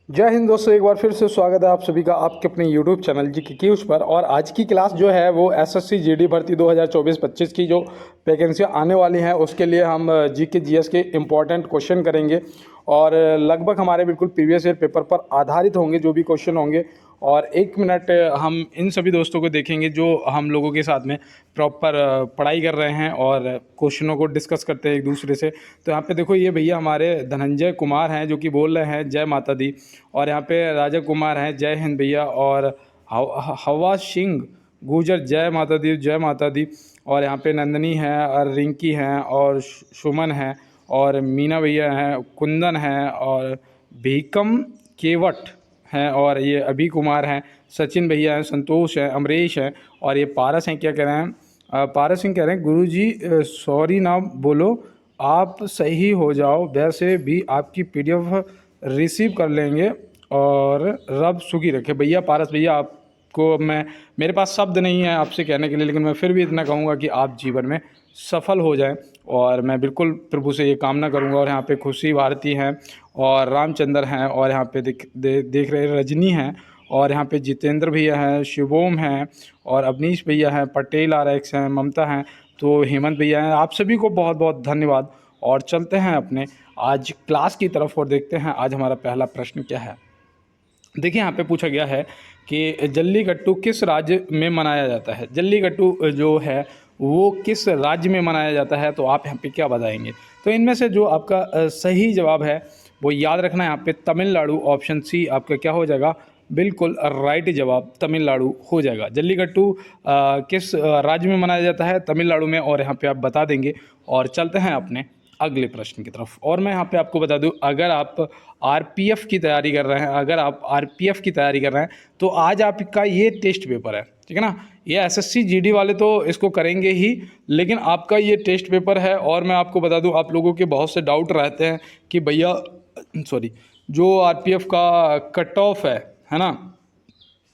जय हिंद दोस्तों, एक बार फिर से स्वागत है आप सभी का आपके अपने यूट्यूब चैनल जी की उस पर। और आज की क्लास जो है वो एसएससी जीडी भर्ती 2024-25 की जो वैकेंसी आने वाली हैं उसके लिए हम जी के जीएस के इम्पॉर्टेंट क्वेश्चन करेंगे। और लगभग हमारे बिल्कुल प्रीवियस ईयर पेपर पर आधारित होंगे जो भी क्वेश्चन होंगे। और एक मिनट हम इन सभी दोस्तों को देखेंगे जो हम लोगों के साथ में प्रॉपर पढ़ाई कर रहे हैं और क्वेश्चनों को डिस्कस करते हैं एक दूसरे से। तो यहाँ पे देखो, ये भैया हमारे धनंजय कुमार हैं जो कि बोल रहे हैं जय माता दी। और यहाँ पे राजा कुमार हैं, जय हिंद भैया। और हवा सिंह गुजर, जय माता दी जय माता दी। और यहाँ पे नंदनी है और रिंकी हैं और सुमन है और मीना भैया हैं, कुंदन है और भीकम केवट हैं और ये अभी कुमार हैं, सचिन भैया हैं, संतोष हैं, अमरीश हैं। और ये पारस हैं, क्या कह रहे हैं, पारस सिंह कह रहे हैं गुरुजी सॉरी ना बोलो, आप सही हो जाओ, वैसे भी आपकी पीडीएफ रिसीव कर लेंगे और रब सुखी रखे। भैया पारस भैया, आपको मैं, मेरे पास शब्द नहीं है आपसे कहने के लिए, लेकिन मैं फिर भी इतना कहूँगा कि आप जीवन में सफल हो जाएं। और मैं बिल्कुल प्रभु से ये कामना करूँगा। और यहाँ पे खुशी भारती हैं और रामचंद्र हैं और यहाँ पे देख रहे रजनी हैं और यहाँ पे जितेंद्र भैया हैं, शिवोम हैं और अवनीश भैया हैं, पटेल RX हैं, ममता हैं, तो हेमंत भैया हैं। आप सभी को बहुत बहुत धन्यवाद। और चलते हैं अपने आज क्लास की तरफ और देखते हैं आज हमारा पहला प्रश्न क्या है। देखिए, यहाँ पे पूछा गया है कि जल्लीकट्टू किस राज्य में मनाया जाता है। जल्लीकट्टू जो है वो किस राज्य में मनाया जाता है, तो आप यहाँ पे क्या बताएंगे। तो इनमें से जो आपका सही जवाब है वो याद रखना, यहाँ पे तमिलनाडु, ऑप्शन सी आपका क्या हो जाएगा, बिल्कुल राइट जवाब तमिलनाडु हो जाएगा। जल्लीकट्टू किस राज्य में मनाया जाता है, तमिलनाडु में। और यहाँ पे आप बता देंगे। और चलते हैं अपने अगले प्रश्न की तरफ। और मैं यहाँ पे आपको बता दूं, अगर आप आरपीएफ की तैयारी कर रहे हैं, तो आज आपका ये टेस्ट पेपर है, ठीक है ना। ये एसएससी जीडी वाले तो इसको करेंगे ही, लेकिन आपका ये टेस्ट पेपर है। और मैं आपको बता दूं, आप लोगों के बहुत से डाउट रहते हैं कि भैया सॉरी, जो आरपीएफ का कट ऑफ है ना,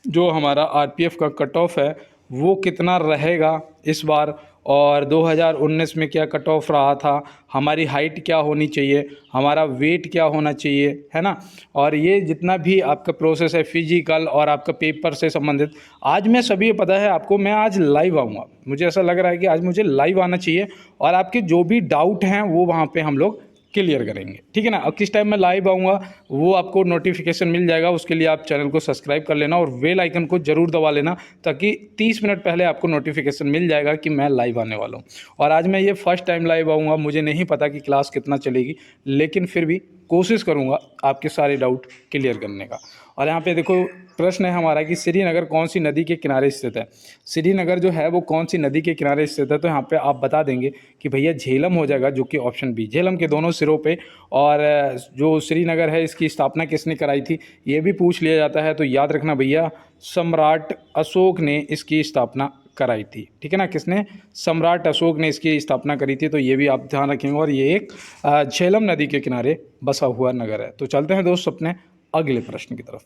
जो हमारा आरपीएफ का कट ऑफ है वो कितना रहेगा इस बार, और 2019 में क्या कट ऑफ रहा था, हमारी हाइट क्या होनी चाहिए, हमारा वेट क्या होना चाहिए, है ना। और ये जितना भी आपका प्रोसेस है फिजिकल और आपका पेपर से संबंधित, आज मैं सभी पता है आपको, मैं आज लाइव आऊँगा। मुझे ऐसा लग रहा है कि आज मुझे लाइव आना चाहिए और आपके जो भी डाउट हैं वो वहाँ पे हम लोग क्लियर करेंगे, ठीक है ना। अब किस टाइम मैं लाइव आऊँगा वो आपको नोटिफिकेशन मिल जाएगा। उसके लिए आप चैनल को सब्सक्राइब कर लेना और बेल आइकन को ज़रूर दबा लेना, ताकि 30 मिनट पहले आपको नोटिफिकेशन मिल जाएगा कि मैं लाइव आने वाला हूँ। और आज मैं ये फर्स्ट टाइम लाइव आऊँगा, मुझे नहीं पता कि क्लास कितना चलेगी, लेकिन फिर भी कोशिश करूँगा आपके सारे डाउट क्लियर करने का। और यहाँ पे देखो, प्रश्न है हमारा कि श्रीनगर कौन सी नदी के किनारे स्थित है। श्रीनगर जो है वो कौन सी नदी के किनारे स्थित है, तो यहाँ पे आप बता देंगे कि भैया झेलम हो जाएगा, जो कि ऑप्शन बी, झेलम के दोनों सिरों पे। और जो श्रीनगर है इसकी स्थापना किसने कराई थी, ये भी पूछ लिया जाता है। तो याद रखना भैया, सम्राट अशोक ने इसकी स्थापना कराई थी, ठीक है ना। किसने, सम्राट अशोक ने इसकी स्थापना करी थी, तो ये भी आप ध्यान रखेंगे। और ये एक झेलम नदी के किनारे बसा हुआ नगर है। तो चलते हैं दोस्त अपने अगले प्रश्न की तरफ।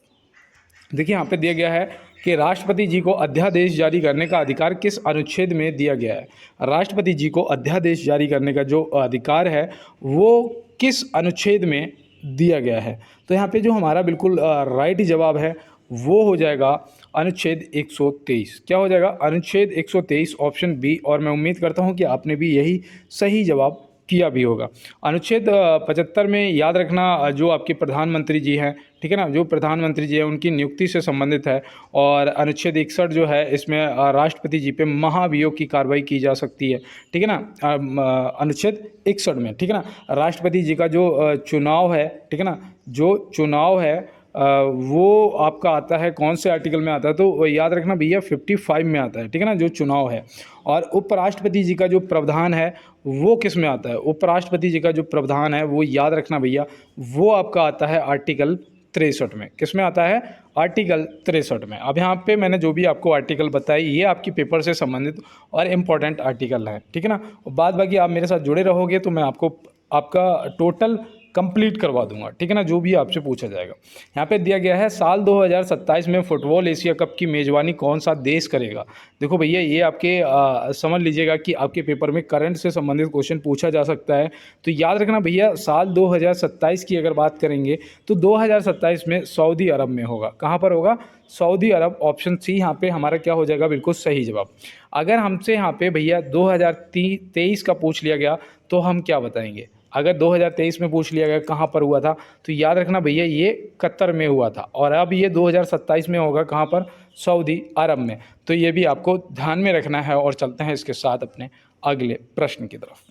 देखिए, यहाँ पे दिया गया है कि राष्ट्रपति जी को अध्यादेश जारी करने का अधिकार किस अनुच्छेद में दिया गया है। राष्ट्रपति जी को अध्यादेश जारी करने का जो अधिकार है वो किस अनुच्छेद में दिया गया है। तो यहाँ पे जो हमारा बिल्कुल राइट जवाब है वो हो जाएगा अनुच्छेद 123। क्या हो जाएगा, अनुच्छेद 123, ऑप्शन बी। और मैं उम्मीद करता हूँ कि आपने भी यही सही जवाब किया भी होगा। अनुच्छेद 75 में याद रखना, जो आपके प्रधानमंत्री जी हैं, ठीक है ना, जो प्रधानमंत्री जी हैं उनकी नियुक्ति से संबंधित है। और अनुच्छेद 61 जो है इसमें राष्ट्रपति जी पे महाभियोग की कार्रवाई की जा सकती है, ठीक है ना। अनुच्छेद 61 में, ठीक है ना, राष्ट्रपति जी का जो चुनाव है, ठीक है ना, जो चुनाव है वो आपका आता है कौन से आर्टिकल में आता है, तो याद रखना भैया 55 में आता है, ठीक है ना, जो चुनाव है। और उपराष्ट्रपति जी का जो प्रावधान है वो किस में आता है, उपराष्ट्रपति जी का जो प्रावधान है वो याद रखना भैया, वो आपका आता है आर्टिकल 63 में। किस में आता है, आर्टिकल 63 में। अब यहाँ पे मैंने जो भी आपको आर्टिकल बताई ये आपकी पेपर से संबंधित और इम्पोर्टेंट आर्टिकल हैं, ठीक है ना। और बाद बाकी आप मेरे साथ जुड़े रहोगे तो मैं आपको आपका टोटल कंप्लीट करवा दूंगा, ठीक है ना, जो भी आपसे पूछा जाएगा। यहाँ पे दिया गया है साल 2027 में फुटबॉल एशिया कप की मेज़बानी कौन सा देश करेगा। देखो भैया ये आपके समझ लीजिएगा कि आपके पेपर में करंट से संबंधित क्वेश्चन पूछा जा सकता है। तो याद रखना भैया साल 2027 की अगर बात करेंगे तो 2027 में सऊदी अरब में होगा। कहाँ पर होगा? सऊदी अरब। ऑप्शन सी यहाँ पे हमारा क्या हो जाएगा? बिल्कुल सही जवाब। अगर हमसे यहाँ पे भैया 2023 का पूछ लिया गया तो हम क्या बताएंगे? अगर 2023 में पूछ लिया गया कहाँ पर हुआ था, तो याद रखना भैया ये कतर में हुआ था, और अब ये 2027 में होगा कहाँ पर? सऊदी अरब में। तो ये भी आपको ध्यान में रखना है। और चलते हैं इसके साथ अपने अगले प्रश्न की तरफ।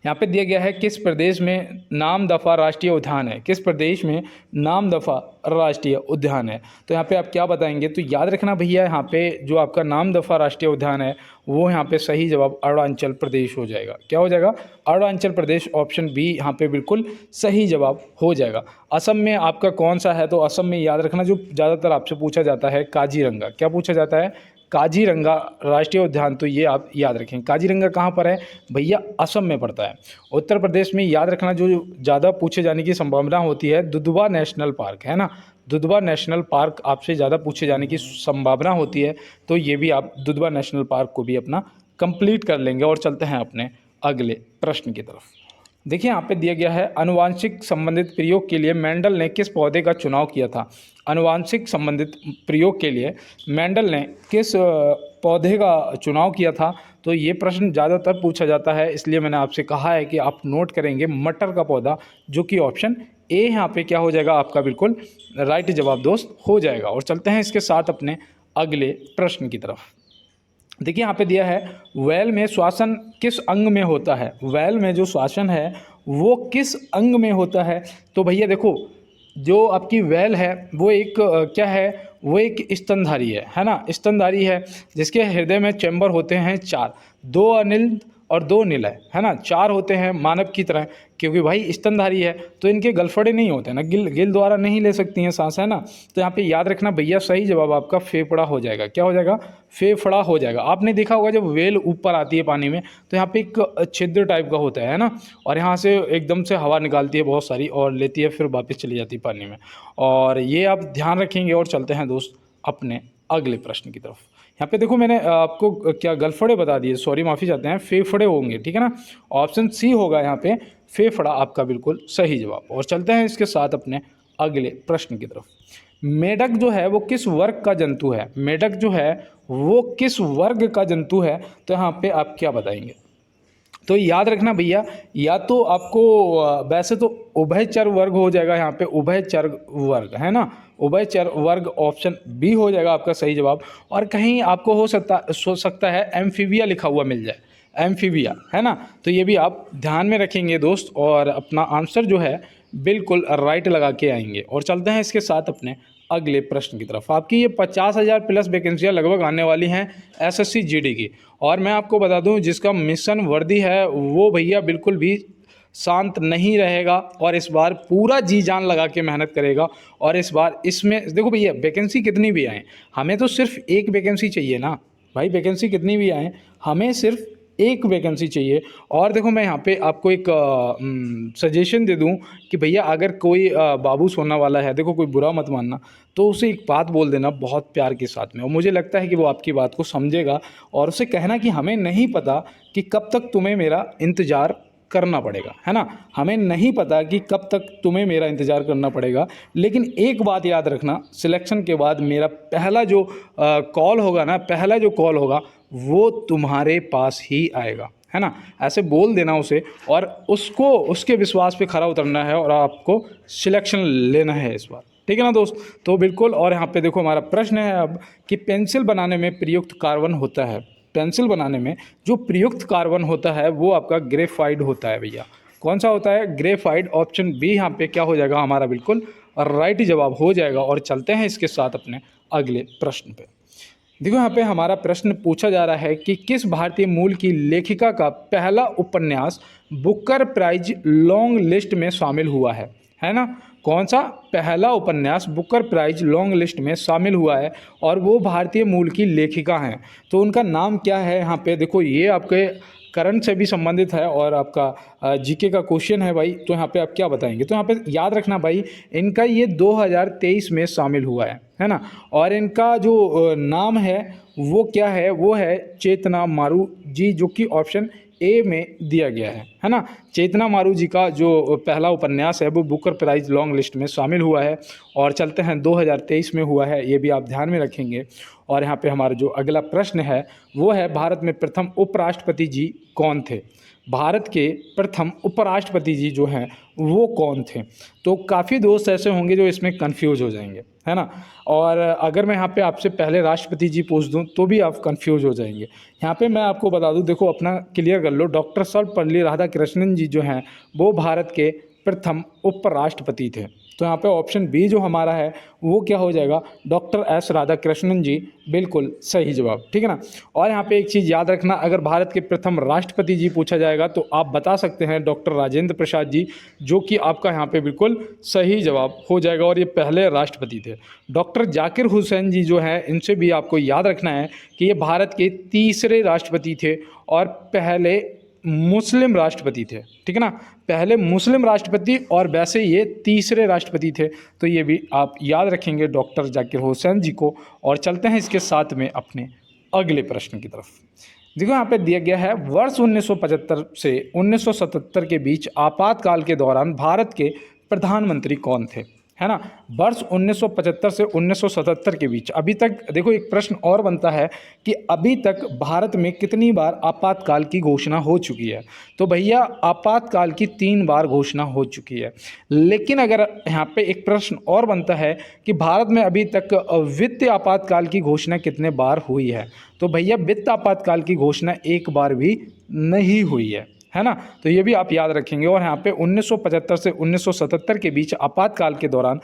यहाँ पे दिया गया है किस प्रदेश में नामदफा राष्ट्रीय उद्यान है? किस प्रदेश में नामदफा राष्ट्रीय उद्यान है? तो यहाँ पे आप क्या बताएंगे? तो याद रखना भैया यहाँ पे जो आपका नामदफा राष्ट्रीय उद्यान है वो यहाँ पे सही जवाब अरुणाचल प्रदेश हो जाएगा। क्या हो जाएगा? अरुणाचल प्रदेश। ऑप्शन बी यहाँ पे बिल्कुल सही जवाब हो जाएगा। असम में आपका कौन सा है? तो असम में याद रखना जो ज़्यादातर आपसे पूछा जाता है काजीरंगा। क्या पूछा जाता है? काजीरंगा राष्ट्रीय उद्यान। तो ये आप याद रखें। काजीरंगा कहाँ पर है भैया? असम में पड़ता है। उत्तर प्रदेश में याद रखना जो ज़्यादा पूछे जाने की संभावना होती है दुधवा नेशनल पार्क, है ना। दुधवा नेशनल पार्क आपसे ज़्यादा पूछे जाने की संभावना होती है। तो ये भी आप दुधवा नेशनल पार्क को भी अपना कंप्लीट कर लेंगे। और चलते हैं अपने अगले प्रश्न की तरफ। देखिए यहाँ पे दिया गया है अनुवांशिक संबंधित प्रयोग के लिए मेंडल ने किस पौधे का चुनाव किया था? अनुवांशिक संबंधित प्रयोग के लिए मेंडल ने किस पौधे का चुनाव किया था? तो ये प्रश्न ज़्यादातर पूछा जाता है, इसलिए मैंने आपसे कहा है कि आप नोट करेंगे मटर का पौधा, जो कि ऑप्शन ए यहाँ पे क्या हो जाएगा आपका? बिल्कुल राइट जवाब दोस्त हो जाएगा। और चलते हैं इसके साथ अपने अगले प्रश्न की तरफ। देखिए यहाँ पे दिया है वैल में श्वासन किस अंग में होता है? वैल में जो श्वासन है वो किस अंग में होता है? तो भैया देखो जो आपकी वैल है वो एक क्या है? वो एक स्तनधारी है ना, स्तनधारी है जिसके हृदय में चैम्बर होते हैं 4, 2 अनिल और 2 निलय, है ना। 4 होते हैं मानव की तरह, क्योंकि भाई स्तनधारी है तो इनके गलफड़े नहीं होते ना, गिल द्वारा नहीं ले सकती हैं सांस, है ना। तो यहाँ पे याद रखना भैया सही जवाब आपका फेफड़ा हो जाएगा। क्या हो जाएगा? फेफड़ा हो जाएगा। आपने देखा होगा जब वेल ऊपर आती है पानी में तो यहाँ पे एक छिद्र टाइप का होता है ना, और यहाँ से एकदम से हवा निकालती है बहुत सारी और लेती है, फिर वापस चली जाती है पानी में। और ये आप ध्यान रखेंगे। और चलते हैं दोस्त अपने अगले प्रश्न की तरफ। यहाँ पे देखो मैंने आपको क्या गलफड़े बता दिए, सॉरी माफ़ी चाहते हैं, फेफड़े होंगे, ठीक है ना। ऑप्शन सी होगा यहाँ पे फेफड़ा आपका बिल्कुल सही जवाब। और चलते हैं इसके साथ अपने अगले प्रश्न की तरफ। मेढक जो है वो किस वर्ग का जंतु है? मेढक जो है वो किस वर्ग का जंतु है? तो यहाँ पे आप क्या बताएंगे? तो याद रखना भैया या तो आपको वैसे तो उभयचर वर्ग हो जाएगा, यहाँ पे उभयचर वर्ग, है ना, उभयचर वर्ग। ऑप्शन बी हो जाएगा आपका सही जवाब। और कहीं आपको हो सकता है एम्फीबिया लिखा हुआ मिल जाए, एम्फीबिया, है ना। तो ये भी आप ध्यान में रखेंगे दोस्त, और अपना आंसर जो है बिल्कुल राइट लगा के आएंगे। और चलते हैं इसके साथ अपने अगले प्रश्न की तरफ। आपकी ये 50,000 प्लस वैकेंसियाँ लगभग आने वाली हैं एसएससी जीडी की। और मैं आपको बता दूं जिसका मिशन वर्दी है वो भैया बिल्कुल भी शांत नहीं रहेगा और इस बार पूरा जी जान लगा के मेहनत करेगा। और इस बार इसमें देखो भैया वैकेंसी कितनी भी आए, हमें तो सिर्फ एक वैकेंसी चाहिए ना भाई, वैकेंसी कितनी भी आए हमें सिर्फ एक वैकेंसी चाहिए। और देखो मैं यहाँ पे आपको एक सजेशन दे दूँ कि भैया अगर कोई बाबू सोना वाला है, देखो कोई बुरा मत मानना, तो उसे एक बात बोल देना बहुत प्यार के साथ में, और मुझे लगता है कि वो आपकी बात को समझेगा। और उसे कहना कि हमें नहीं पता कि कब तक तुम्हें मेरा इंतज़ार करना पड़ेगा, है ना, हमें नहीं पता कि कब तक तुम्हें मेरा इंतज़ार करना पड़ेगा। लेकिन एक बात याद रखना, सिलेक्शन के बाद मेरा पहला जो कॉल होगा ना, पहला जो कॉल होगा वो तुम्हारे पास ही आएगा, है ना। ऐसे बोल देना उसे, और उसको उसके विश्वास पे खरा उतरना है और आपको सिलेक्शन लेना है इस बार, ठीक है ना दोस्त। तो बिल्कुल। और यहाँ पे देखो हमारा प्रश्न है अब कि पेंसिल बनाने में प्रयुक्त कार्बन होता है, पेंसिल बनाने में जो प्रयुक्त कार्बन होता है वो आपका ग्रेफाइट होता है भैया। कौन सा होता है? ग्रेफाइट। ऑप्शन बी यहाँ पे क्या हो जाएगा हमारा? बिल्कुल राइट जवाब हो जाएगा। और चलते हैं इसके साथ अपने अगले प्रश्न पे। देखो यहाँ पे हमारा प्रश्न पूछा जा रहा है कि किस भारतीय मूल की लेखिका का पहला उपन्यास बुकर प्राइज लॉन्ग लिस्ट में शामिल हुआ है ना। कौन सा पहला उपन्यास बुकर प्राइज लॉन्ग लिस्ट में शामिल हुआ है और वो भारतीय मूल की लेखिका हैं? तो उनका नाम क्या है? यहाँ पे देखो ये आपके करंट से भी संबंधित है और आपका जीके का क्वेश्चन है भाई। तो यहाँ पे आप क्या बताएंगे? तो यहाँ पे याद रखना भाई, इनका ये 2023 में शामिल हुआ है ना। और इनका जो नाम है वो क्या है? वो है चेतना मारू जी, जो कि ऑप्शन ए में दिया गया है ना। चेतना मारू जी का जो पहला उपन्यास है वो बुकर प्राइज लॉन्ग लिस्ट में शामिल हुआ है और चलते हैं 2023 में हुआ है, ये भी आप ध्यान में रखेंगे। और यहाँ पे हमारा जो अगला प्रश्न है वो है, भारत में प्रथम उपराष्ट्रपति जी कौन थे? भारत के प्रथम उपराष्ट्रपति जी जो हैं वो कौन थे? तो काफ़ी दोस्त ऐसे होंगे जो इसमें कंफ्यूज हो जाएंगे, है ना। और अगर मैं यहाँ पे आपसे पहले राष्ट्रपति जी पूछ दूँ तो भी आप कंफ्यूज हो जाएंगे। यहाँ पे मैं आपको बता दूँ, देखो अपना क्लियर कर लो, डॉक्टर सर्वपल्ली राधाकृष्णन जी जो हैं वो भारत के प्रथम उपराष्ट्रपति थे। तो यहाँ पे ऑप्शन बी जो हमारा है वो क्या हो जाएगा? डॉक्टर एस राधाकृष्णन जी, बिल्कुल सही जवाब, ठीक है ना। और यहाँ पे एक चीज़ याद रखना, अगर भारत के प्रथम राष्ट्रपति जी पूछा जाएगा तो आप बता सकते हैं डॉक्टर राजेंद्र प्रसाद जी, जो कि आपका यहाँ पे बिल्कुल सही जवाब हो जाएगा और ये पहले राष्ट्रपति थे। डॉक्टर जाकिर हुसैन जी जो है, इनसे भी आपको याद रखना है कि ये भारत के तीसरे राष्ट्रपति थे और पहले मुस्लिम राष्ट्रपति थे, ठीक है ना। पहले मुस्लिम राष्ट्रपति और वैसे ये तीसरे राष्ट्रपति थे। तो ये भी आप याद रखेंगे डॉक्टर जाकिर हुसैन जी को। और चलते हैं इसके साथ में अपने अगले प्रश्न की तरफ। देखो यहाँ पे दिया गया है, वर्ष 1975 से 1977 के बीच आपातकाल के दौरान भारत के प्रधानमंत्री कौन थे? है ना। वर्ष 1975 से 1977 के बीच, अभी तक देखो एक प्रश्न और बनता है कि अभी तक भारत में कितनी बार आपातकाल की घोषणा हो चुकी है? तो भैया आपातकाल की 3 बार घोषणा हो चुकी है। लेकिन अगर यहाँ पे एक प्रश्न और बनता है कि भारत में अभी तक वित्तीय आपातकाल की घोषणा कितने बार हुई है? तो भैया वित्तीय आपातकाल की घोषणा एक बार भी नहीं हुई है ना। तो ये भी आप याद रखेंगे। और यहाँ पे 1975 से 1977 के बीच आपातकाल के दौरान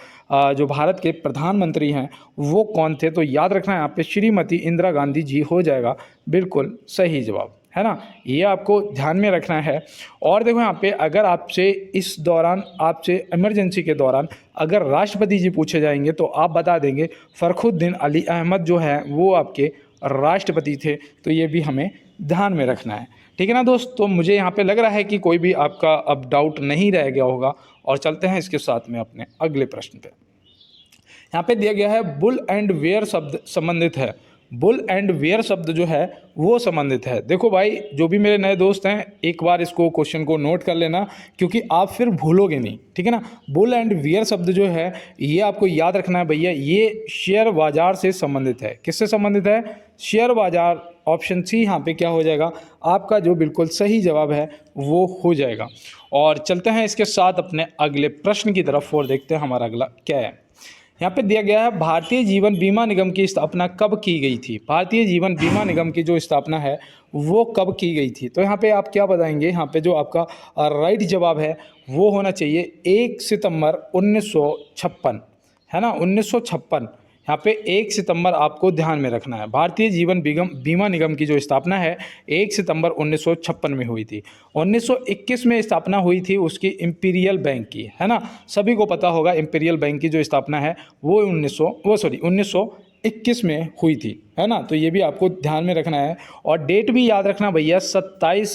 जो भारत के प्रधानमंत्री हैं वो कौन थे? तो याद रखना यहाँ पे श्रीमती इंदिरा गांधी जी हो जाएगा बिल्कुल सही जवाब, है ना। ये आपको ध्यान में रखना है। और देखो यहाँ पे अगर आपसे इस दौरान, आपसे इमरजेंसी के दौरान अगर राष्ट्रपति जी पूछे जाएंगे तो आप बता देंगे फ़खरुद्दीन अली अहमद जो है वो आपके राष्ट्रपति थे। तो ये भी हमें ध्यान में रखना है, ठीक है ना दोस्त। तो मुझे यहाँ पे लग रहा है कि कोई भी आपका अब डाउट नहीं रह गया होगा। और चलते हैं इसके साथ में अपने अगले प्रश्न पे। यहाँ पे दिया गया है, बुल एंड वेयर शब्द संबंधित है। बुल एंड वेयर शब्द जो है वो संबंधित है। देखो भाई, जो भी मेरे नए दोस्त हैं एक बार इसको क्वेश्चन को नोट कर लेना, क्योंकि आप फिर भूलोगे नहीं, ठीक है ना। बुल एंड वेयर शब्द जो है ये आपको याद रखना है भैया, ये शेयर बाजार से संबंधित है। किससे संबंधित है? शेयर बाजार। ऑप्शन सी यहाँ पे क्या हो जाएगा? आपका जो बिल्कुल सही जवाब है वो हो जाएगा। और चलते हैं इसके साथ अपने अगले प्रश्न की तरफ और देखते हैं हमारा अगला क्या है। यहाँ पे दिया गया है, भारतीय जीवन बीमा निगम की स्थापना कब की गई थी? भारतीय जीवन बीमा निगम की जो स्थापना है वो कब की गई थी? तो यहाँ पे आप क्या बताएंगे? यहाँ पे जो आपका राइट जवाब है वो होना चाहिए 1 सितंबर 1956, है ना। 1956, यहाँ पे 1 सितंबर आपको ध्यान में रखना है। भारतीय जीवन बीमा निगम की जो स्थापना है 1 सितंबर 1956 में हुई थी। 1921 में स्थापना हुई थी उसकी इंपीरियल बैंक की, है ना। सभी को पता होगा इंपीरियल बैंक की जो स्थापना है वो 1921 में हुई थी, है ना। तो ये भी आपको ध्यान में रखना है। और डेट भी याद रखना भैया, 27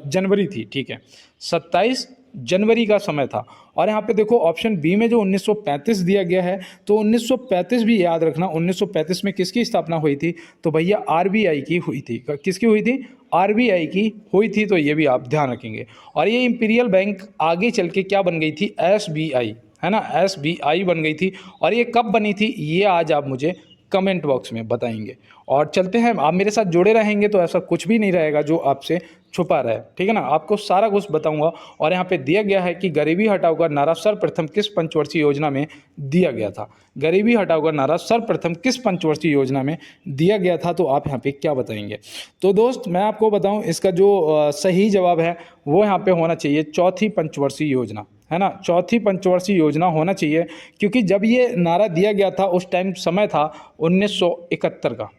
जनवरी थी, ठीक है। 27 जनवरी का समय था। और यहाँ पे देखो ऑप्शन बी में जो 1935 दिया गया है, तो 1935 भी याद रखना। 1935 में किसकी स्थापना हुई थी? तो भैया आरबीआई की हुई थी। किसकी हुई थी? आरबीआई की हुई थी। तो ये भी आप ध्यान रखेंगे। और ये इंपीरियल बैंक आगे चल के क्या बन गई थी? एसबीआई, है ना। एसबीआई बन गई थी। और ये कब बनी थी ये आज आप मुझे कमेंट बॉक्स में बताएंगे। और चलते हैं, आप मेरे साथ जुड़े रहेंगे तो ऐसा कुछ भी नहीं रहेगा जो आपसे छुपा रहे, ठीक है ना। आपको सारा कुछ बताऊंगा। और यहाँ पे दिया गया है कि गरीबी हटाओ का नारा सर्वप्रथम किस पंचवर्षीय योजना में दिया गया था? गरीबी हटाओ का नारा सर्वप्रथम किस पंचवर्षीय योजना में दिया गया था? तो आप यहाँ पे क्या बताएंगे? तो दोस्त मैं आपको बताऊँ, इसका जो सही जवाब है वो यहाँ पे होना चाहिए चौथी पंचवर्षीय योजना, है ना। चौथी पंचवर्षीय योजना होना चाहिए, क्योंकि जब ये नारा दिया गया था उस टाइम समय था 1971 का।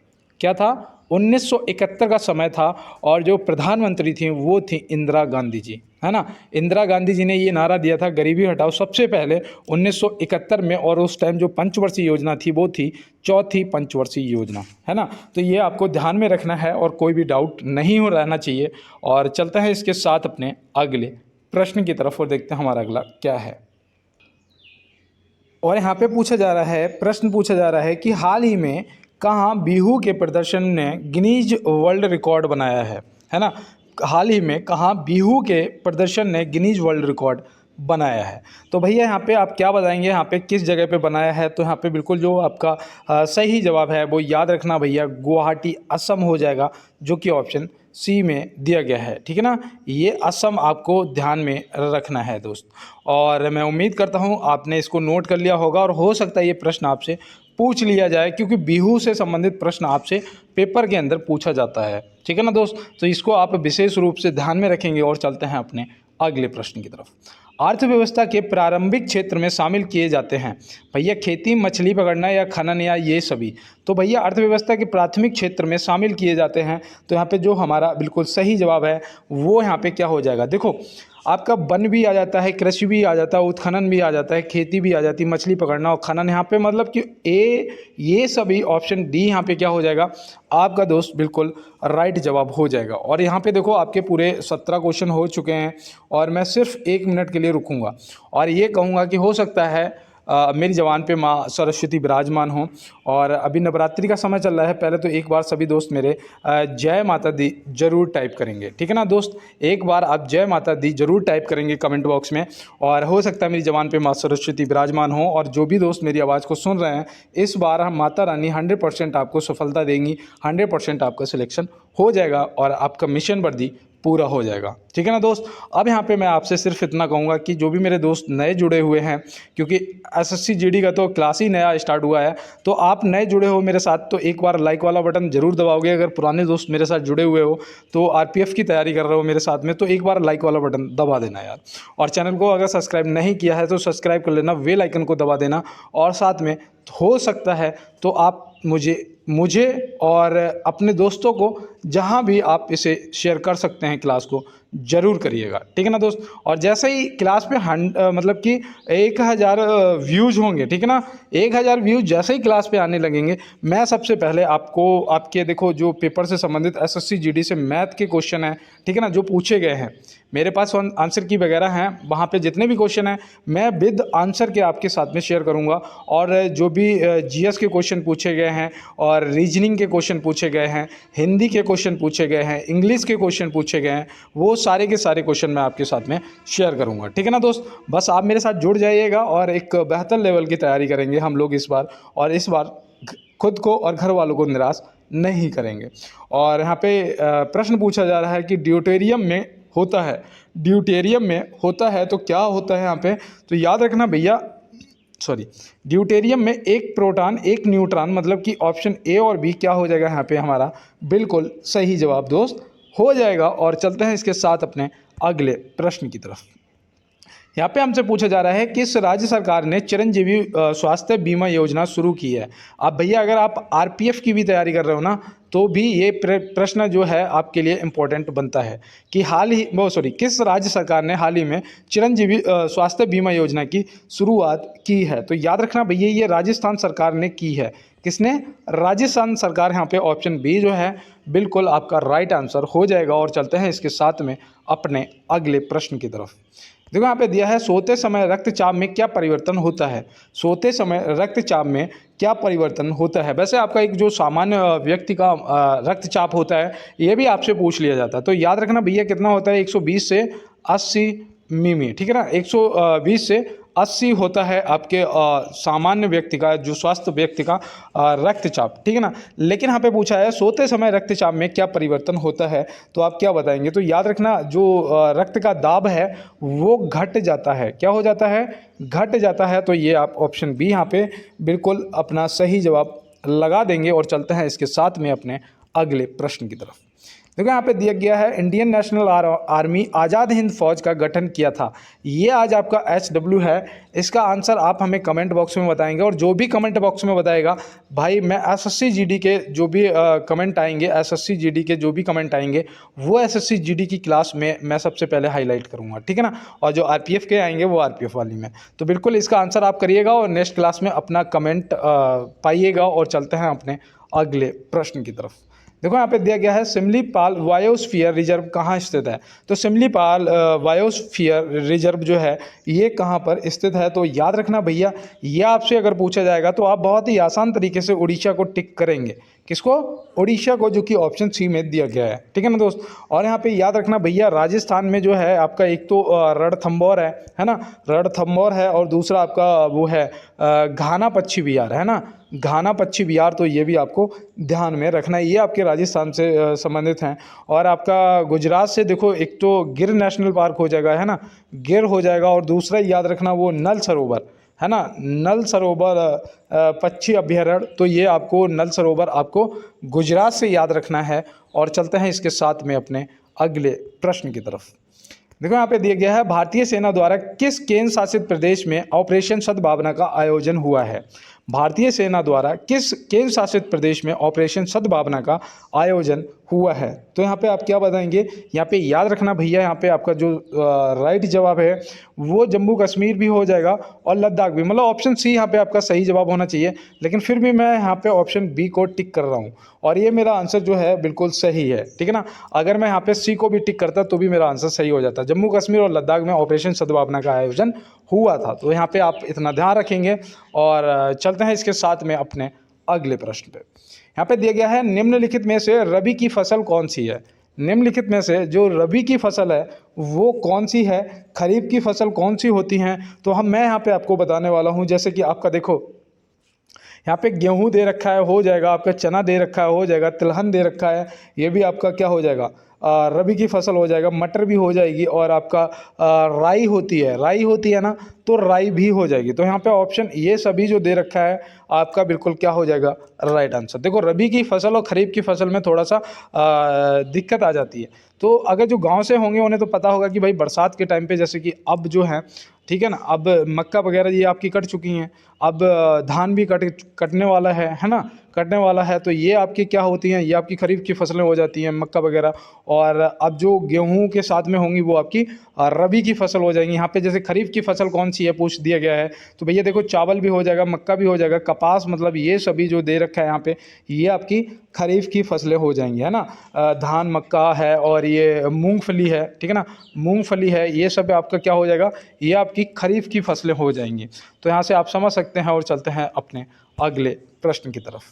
क्या था, 1971 का समय था और जो प्रधानमंत्री थी वो थी इंदिरा गांधी जी, है ना। इंदिरा गांधी जी ने ये नारा दिया था गरीबी हटाओ सबसे पहले 1971 में, और उस टाइम जो पंचवर्षीय योजना थी वो थी चौथी पंचवर्षीय योजना, है ना। तो ये आपको ध्यान में रखना है और कोई भी डाउट नहीं हो रहना चाहिए। और चलते हैं इसके साथ अपने अगले प्रश्न की तरफ और देखते हैं हमारा अगला क्या है। और यहाँ पे पूछा जा रहा है, प्रश्न पूछा जा रहा है कि हाल ही में कहाँ बिहू के प्रदर्शन ने गिनीज वर्ल्ड रिकॉर्ड बनाया है ना। हाल ही में कहाँ बिहू के प्रदर्शन ने गिनीज वर्ल्ड रिकॉर्ड बनाया है। तो भैया यहाँ पे आप क्या बताएंगे, यहाँ पे किस जगह पे बनाया है। तो यहाँ पे बिल्कुल जो आपका सही जवाब है वो याद रखना भैया, गुवाहाटी असम हो जाएगा, जो कि ऑप्शन सी में दिया गया है, ठीक है ना। ये असम आपको ध्यान में रखना है दोस्त। और मैं उम्मीद करता हूँ आपने इसको नोट कर लिया होगा और हो सकता है ये प्रश्न आपसे पूछ लिया जाए, क्योंकि बिहू से संबंधित प्रश्न आपसे पेपर के अंदर पूछा जाता है, ठीक है ना दोस्त। तो इसको आप विशेष रूप से ध्यान में रखेंगे। और चलते हैं अपने अगले प्रश्न की तरफ। अर्थव्यवस्था के प्रारंभिक क्षेत्र में शामिल किए जाते हैं भैया खेती, मछली पकड़ना या खनन या ये सभी। तो भैया अर्थव्यवस्था के प्राथमिक क्षेत्र में शामिल किए जाते हैं। तो यहाँ पे जो हमारा बिल्कुल सही जवाब है वो यहाँ पे क्या हो जाएगा, देखो आपका वन भी आ जाता है, कृषि भी आ जाता है, उत्खनन भी आ जाता है, खेती भी आ जाती है, मछली पकड़ना और खनन। यहाँ पे मतलब कि ये सभी ऑप्शन डी यहाँ पे क्या हो जाएगा आपका दोस्त, बिल्कुल राइट जवाब हो जाएगा। और यहाँ पे देखो आपके पूरे 17 क्वेश्चन हो चुके हैं और मैं सिर्फ 1 मिनट के लिए रुकूंगा और ये कहूँगा कि हो सकता है मेरी जवान पे माँ सरस्वती विराजमान हो। और अभी नवरात्रि का समय चल रहा है, पहले तो एक बार सभी दोस्त मेरे जय माता दी जरूर टाइप करेंगे, ठीक है ना दोस्त। एक बार आप जय माता दी जरूर टाइप करेंगे कमेंट बॉक्स में। और हो सकता है मेरी जवान पे माँ सरस्वती विराजमान हो। और जो भी दोस्त मेरी आवाज़ को सुन रहे हैं, इस बार हम माता रानी 100% आपको सफलता देंगी, 100% आपका सिलेक्शन हो जाएगा और आपका मिशन वर्दी पूरा हो जाएगा, ठीक है ना दोस्त। अब यहाँ पे मैं आपसे सिर्फ इतना कहूँगा कि जो भी मेरे दोस्त नए जुड़े हुए हैं, क्योंकि एसएससी जीडी का तो क्लास ही नया स्टार्ट हुआ है, तो आप नए जुड़े हो मेरे साथ तो एक बार लाइक वाला बटन जरूर दबाओगे। अगर पुराने दोस्त मेरे साथ जुड़े हुए हो तो आरपीएफ की तैयारी कर रहे हो मेरे साथ में, तो एक बार लाइक वाला बटन दबा देना यार। और चैनल को अगर सब्सक्राइब नहीं किया है तो सब्सक्राइब कर लेना, बेल आइकन को दबा देना। और साथ में हो सकता है तो आप मुझे और अपने दोस्तों को जहां भी आप इसे शेयर कर सकते हैं क्लास को ज़रूर करिएगा, ठीक है ना दोस्त। और जैसे ही क्लास पे मतलब कि 1000 व्यूज़ होंगे, ठीक है ना, 1000 व्यूज़ जैसे ही क्लास पे आने लगेंगे, मैं सबसे पहले आपको आपके देखो जो पेपर से संबंधित एसएससी जीडी से मैथ के क्वेश्चन हैं, ठीक है ना, जो पूछे गए हैं मेरे पास आंसर की वगैरह हैं, वहाँ पे जितने भी क्वेश्चन हैं मैं विद आंसर के आपके साथ में शेयर करूँगा। और जो भी जीएस के क्वेश्चन पूछे गए हैं और रीजनिंग के क्वेश्चन पूछे गए हैं, हिंदी के क्वेश्चन पूछे गए हैं, इंग्लिश के क्वेश्चन पूछे गए हैं, वो सारे के सारे क्वेश्चन मैं आपके साथ में शेयर करूँगा, ठीक है ना दोस्त। बस आप मेरे साथ जुड़ जाइएगा और एक बेहतर लेवल की तैयारी करेंगे हम लोग इस बार। और इस बार खुद को और घर वालों को निराश नहीं करेंगे। और यहाँ पे प्रश्न पूछा जा रहा है कि ड्यूटेरियम में होता है तो क्या होता है यहाँ पे। तो याद रखना भैया, ड्यूटेरियम में एक प्रोटॉन एक न्यूट्रॉन, मतलब कि ऑप्शन ए और बी क्या हो जाएगा यहाँ पे हमारा बिल्कुल सही जवाब दोस्त हो जाएगा। और चलते हैं इसके साथ अपने अगले प्रश्न की तरफ। यहाँ पे हमसे पूछा जा रहा है किस राज्य सरकार ने चिरंजीवी स्वास्थ्य बीमा योजना शुरू की है। अब भैया अगर आप आरपीएफ की भी तैयारी कर रहे हो ना, तो भी ये प्रश्न जो है आपके लिए इम्पोर्टेंट बनता है कि किस राज्य सरकार ने हाल ही में चिरंजीवी स्वास्थ्य बीमा योजना की शुरुआत की है। तो याद रखना भैया ये राजस्थान सरकार ने की है। किसने? राजस्थान सरकार। यहाँ पे ऑप्शन बी जो है बिल्कुल आपका राइट आंसर हो जाएगा। और चलते हैं इसके साथ में अपने अगले प्रश्न की तरफ। देखो यहाँ पे दिया है सोते समय रक्तचाप में क्या परिवर्तन होता है। सोते समय रक्तचाप में क्या परिवर्तन होता है। वैसे आपका एक जो सामान्य व्यक्ति का रक्तचाप होता है ये भी आपसे पूछ लिया जाता है। तो याद रखना भैया कितना होता है, 120 से 80 मिमी, ठीक है ना, 120 से 80 होता है आपके सामान्य व्यक्ति का, जो स्वस्थ व्यक्ति का रक्तचाप, ठीक है ना। लेकिन यहाँ पे पूछा है सोते समय रक्तचाप में क्या परिवर्तन होता है, तो आप क्या बताएंगे। तो याद रखना जो रक्त का दाब है वो घट जाता है। क्या हो जाता है? घट जाता है। तो ये आप ऑप्शन बी यहाँ पे बिल्कुल अपना सही जवाब लगा देंगे। और चलते हैं इसके साथ में अपने अगले प्रश्न की तरफ। देखो यहाँ पे दिया गया है Indian national army Azad Hind फौज का गठन किया था। ये आज आपका HW है। इसका आंसर आप हमें कमेंट बॉक्स में बताएंगे, और जो भी कमेंट बॉक्स में बताएगा भाई, मैं SSC GD के जो भी कमेंट आएंगे, SSC GD के जो भी कमेंट आएंगे वो SSC GD की क्लास में मैं सबसे पहले हाईलाइट करूँगा, ठीक है ना। और जो RPF के आएंगे वो RPF वाली में। तो बिल्कुल इसका आंसर आप करिएगा और नेक्स्ट क्लास में अपना कमेंट पाइएगा। और चलते हैं अपने अगले प्रश्न की तरफ। देखो यहाँ पे दिया गया है सिमलीपाल बायोस्फीयर रिजर्व कहाँ स्थित है। तो सिमलीपाल बायोस्फीयर रिजर्व जो है ये कहाँ पर स्थित है, तो याद रखना भैया, ये आपसे अगर पूछा जाएगा तो आप बहुत ही आसान तरीके से उड़ीसा को टिक करेंगे। किसको? उड़ीसा को, जो कि ऑप्शन सी में दिया गया है, ठीक है ना दोस्त। और यहाँ पे याद रखना भैया, राजस्थान में जो है आपका एक तो रणथंभौर है ना, रणथंभौर है, और दूसरा आपका वो है घाना पक्षी विहार, है ना, घाना पक्षी विहार। तो ये भी आपको ध्यान में रखना है, ये आपके राजस्थान से संबंधित हैं। और आपका गुजरात से देखो, एक तो गिर नेशनल पार्क हो जाएगा, है ना, गिर हो जाएगा, और दूसरा याद रखना वो नल सरोवर, है ना, नल सरोवर पक्षी अभ्यारण्य। तो ये आपको नल सरोवर आपको गुजरात से याद रखना है। और चलते हैं इसके साथ में अपने अगले प्रश्न की तरफ। देखो यहाँ पे दिया गया है भारतीय सेना द्वारा किस केंद्र शासित प्रदेश में ऑपरेशन सद्भावना का आयोजन हुआ है। भारतीय सेना द्वारा किस केंद्र शासित प्रदेश में ऑपरेशन सद्भावना का आयोजन हुआ है। तो यहाँ पे आप क्या बताएंगे, यहाँ पे याद रखना भैया, यहाँ पे आपका जो राइट जवाब है वो जम्मू कश्मीर भी हो जाएगा और लद्दाख भी, मतलब ऑप्शन सी यहाँ पे आपका सही जवाब होना चाहिए। लेकिन फिर भी मैं यहाँ पे ऑप्शन बी को टिक कर रहा हूँ, और ये मेरा आंसर जो है बिल्कुल सही है, ठीक है ना। अगर मैं यहाँ पे सी को भी टिक करता तो भी मेरा आंसर सही हो जाता। जम्मू कश्मीर और लद्दाख में ऑपरेशन सद्भावना का आयोजन हुआ था। तो यहाँ पे आप इतना ध्यान रखेंगे। और चलते हैं इसके साथ में अपने अगले प्रश्न पे। यहाँ पे दिया गया है निम्नलिखित में से रबी की फसल कौन सी है। निम्नलिखित में से जो रबी की फसल है वो कौन सी है, खरीफ की फसल कौन सी होती हैं। तो मैं यहाँ पे आपको बताने वाला हूँ। जैसे कि आपका देखो यहाँ पे गेहूं दे रखा है, हो जाएगा, आपका चना दे रखा है, हो जाएगा, तिलहन दे रखा है, ये भी आपका क्या हो जाएगा, रबी की फसल हो जाएगा, मटर भी हो जाएगी, और आपका राई होती है ना, तो राई भी हो जाएगी। तो यहाँ पे ऑप्शन ये सभी जो दे रखा है आपका बिल्कुल क्या हो जाएगा, राइट आंसर। देखो रबी की फसल और खरीफ की फसल में थोड़ा सा दिक्कत आ जाती है। तो अगर जो गांव से होंगे उन्हें तो पता होगा कि भाई बरसात के टाइम पे, जैसे कि अब जो है, ठीक है ना, अब मक्का वगैरह ये आपकी कट चुकी हैं, अब धान भी कटने वाला है ना, कटने वाला है। तो ये आपकी क्या होती हैं, ये आपकी खरीफ की फसलें हो जाती हैं, मक्का वगैरह। और अब जो गेहूं के साथ में होंगी वो आपकी रबी की फसल हो जाएंगी। यहाँ पे जैसे खरीफ की फसल कौन सी है पूछ दिया गया है, तो भैया देखो चावल भी हो जाएगा, मक्का भी हो जाएगा, कपास, मतलब ये सभी जो दे रखा है यहाँ पे, ये आपकी खरीफ की फसलें हो जाएंगी, है ना। धान, मक्का है, और ये मूंगफली है, ठीक है ना, मूंगफली है, ये सब आपका क्या हो जाएगा, ये आपकी खरीफ की फसलें हो जाएंगी। तो यहाँ से आप समझ सकते हैं। और चलते हैं अपने अगले प्रश्न की तरफ।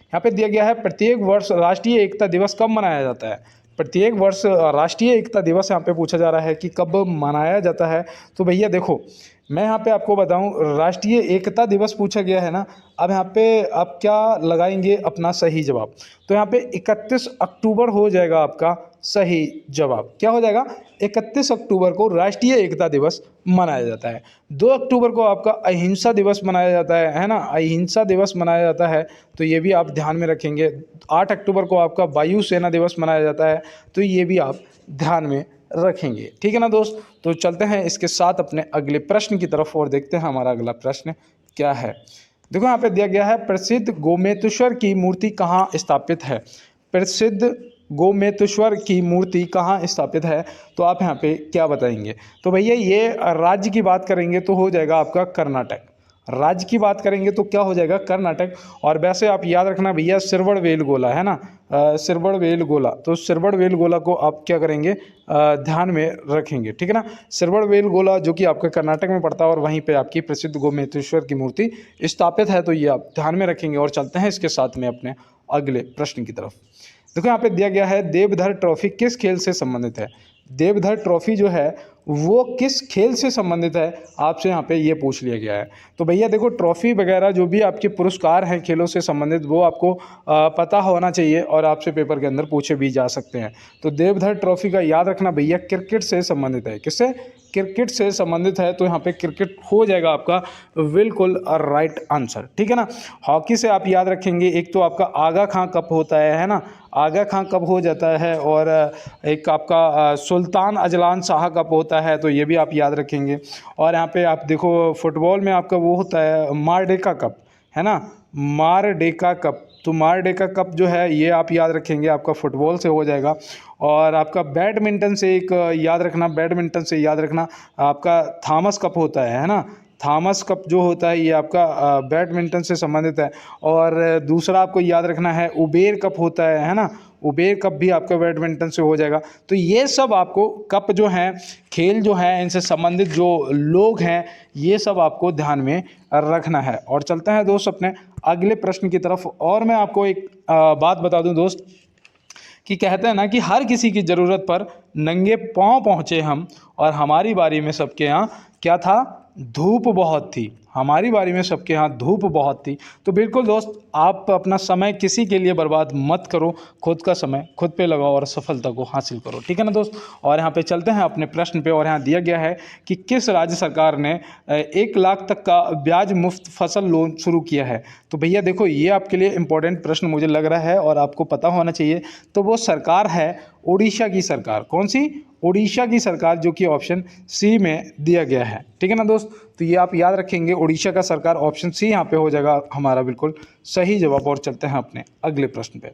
यहाँ पे दिया गया है प्रत्येक वर्ष राष्ट्रीय एकता दिवस कब मनाया जाता है। प्रत्येक वर्ष राष्ट्रीय एकता दिवस यहाँ पे पूछा जा रहा है कि कब मनाया जाता है। तो भैया देखो मैं यहाँ पे आपको बताऊँ, राष्ट्रीय एकता दिवस पूछा गया है ना। अब यहाँ पे आप क्या लगाएंगे अपना सही जवाब। तो यहाँ पे 31 अक्टूबर हो जाएगा आपका सही जवाब। क्या हो जाएगा, 31 अक्टूबर को राष्ट्रीय एकता दिवस मनाया जाता है। 2 अक्टूबर को आपका अहिंसा दिवस मनाया जाता है ना, अहिंसा दिवस मनाया जाता है। तो ये भी आप ध्यान में रखेंगे। 8 अक्टूबर को आपका वायु सेना दिवस मनाया जाता है। तो ये भी आप ध्यान में रखेंगे, ठीक है ना दोस्त। तो चलते हैं इसके साथ अपने अगले प्रश्न की तरफ और देखते हैं हमारा अगला प्रश्न क्या है। देखो यहाँ पे दिया गया है प्रसिद्ध गोमेतेश्वर की मूर्ति कहाँ स्थापित है। प्रसिद्ध गोमेतेश्वर की मूर्ति कहाँ स्थापित है। तो आप यहाँ पे क्या बताएंगे। तो भैया ये राज्य की बात करेंगे तो हो जाएगा आपका कर्नाटक। राज्य की बात करेंगे तो क्या हो जाएगा, कर्नाटक। और वैसे आप याद रखना भैया सिरवड़ वेलगोला, है ना, सिरवड़ वेलगोला। तो सिरवड़ वेलगोला को आप क्या करेंगे, ध्यान में रखेंगे, ठीक है ना। सिरवड़ वेलगोला जो कि आपके कर्नाटक में पड़ता है, और वहीं पे आपकी प्रसिद्ध गोमेतेश्वर की मूर्ति स्थापित है। तो ये आप ध्यान में रखेंगे। और चलते हैं इसके साथ में अपने अगले प्रश्न की तरफ। देखो यहाँ पे दिया गया है देवधर ट्रॉफी किस खेल से संबंधित है। देवधर ट्रॉफी जो है वो किस खेल से संबंधित है, आपसे यहाँ पे ये पूछ लिया गया है। तो भैया देखो, ट्रॉफी वगैरह जो भी आपके पुरस्कार हैं खेलों से संबंधित, वो आपको पता होना चाहिए और आपसे पेपर के अंदर पूछे भी जा सकते हैं। तो देवधर ट्रॉफी का याद रखना भैया क्रिकेट से संबंधित है। किससे? क्रिकेट से संबंधित है, तो यहाँ पे क्रिकेट हो जाएगा आपका बिल्कुल राइट आंसर, ठीक है ना। हॉकी से आप याद रखेंगे, एक तो आपका आगा खां कप होता है ना, आगा खां कप हो जाता है, और एक आपका सुल्तान अजलान शाह कप होता है, तो ये भी आप याद रखेंगे। और यहाँ पे आप देखो फुटबॉल में आपका वो होता है मारडेका कप, है ना, मारडेका कप। तो मारडेका कप जो है ये आप याद रखेंगे, आपका फुटबॉल से हो जाएगा। और आपका बैडमिंटन से एक याद रखना, बैडमिंटन से याद रखना आपका थॉमस कप होता है ना, थॉमस कप जो होता है ये आपका बैडमिंटन से संबंधित है। और दूसरा आपको याद रखना है उबेर कप होता है ना, उबेर कप भी आपका बैडमिंटन से हो जाएगा। तो ये सब आपको कप जो हैं, खेल जो हैं, इनसे संबंधित जो लोग हैं, ये सब आपको ध्यान में रखना है। और चलते हैं दोस्त अपने अगले प्रश्न की तरफ। और मैं आपको एक बात बता दूं दोस्त, कि कहते हैं ना कि हर किसी की ज़रूरत पर नंगे पाँव पहुँचे हम, और हमारी बारी में सबके यहाँ क्या था? धूप बहुत थी। हमारी बारी में सबके यहाँ धूप बहुत थी। तो बिल्कुल दोस्त, आप अपना समय किसी के लिए बर्बाद मत करो, खुद का समय खुद पे लगाओ और सफलता को हासिल करो, ठीक है ना दोस्त। और यहाँ पे चलते हैं अपने प्रश्न पे। और यहाँ दिया गया है कि किस राज्य सरकार ने 1 लाख तक का ब्याज मुफ्त फसल लोन शुरू किया है। तो भैया देखो, ये आपके लिए इंपॉर्टेंट प्रश्न मुझे लग रहा है और आपको पता होना चाहिए। तो वो सरकार है उड़ीसा की सरकार। कौन सी? उड़ीसा की सरकार, जो कि ऑप्शन सी में दिया गया है, ठीक है ना दोस्त। तो ये आप याद रखेंगे, उड़ीसा का सरकार, ऑप्शन सी यहाँ पे हो जाएगा हमारा बिल्कुल सही जवाब। और चलते हैं अपने अगले प्रश्न पे।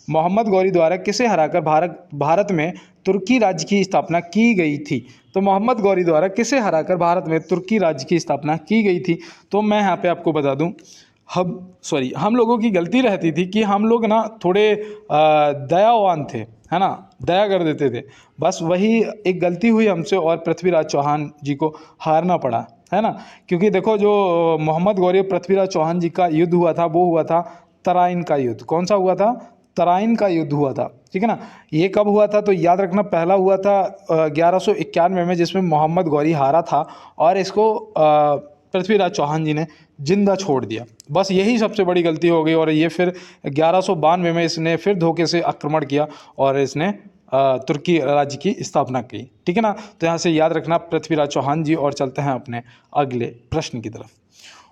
मोहम्मद गौरी द्वारा किसे हराकर भारत में तुर्की राज्य की स्थापना की गई थी। तो मोहम्मद गौरी द्वारा किसे हराकर भारत में तुर्की राज्य की स्थापना की गई थी। तो मैं यहाँ पे आपको बता दूँ, हम लोगों की गलती रहती थी कि हम लोग ना थोड़े दयावान थे, है ना, दया कर देते थे। बस वही एक गलती हुई हमसे और पृथ्वीराज चौहान जी को हारना पड़ा, है ना। क्योंकि देखो, जो मोहम्मद गौरी और पृथ्वीराज चौहान जी का युद्ध हुआ था, वो हुआ था तराइन का युद्ध। कौन सा हुआ था? तराइन का युद्ध हुआ था, ठीक है ना। ये कब हुआ था? तो याद रखना, पहला हुआ था 1191 में, जिसमें मोहम्मद गौरी हारा था और इसको पृथ्वीराज चौहान जी ने जिंदा छोड़ दिया। बस यही सबसे बड़ी गलती हो गई। और ये फिर 1192 में इसने फिर धोखे से आक्रमण किया और इसने तुर्की राज्य की स्थापना की, ठीक है ना। तो यहाँ से याद रखना पृथ्वीराज चौहान जी। और चलते हैं अपने अगले प्रश्न की तरफ।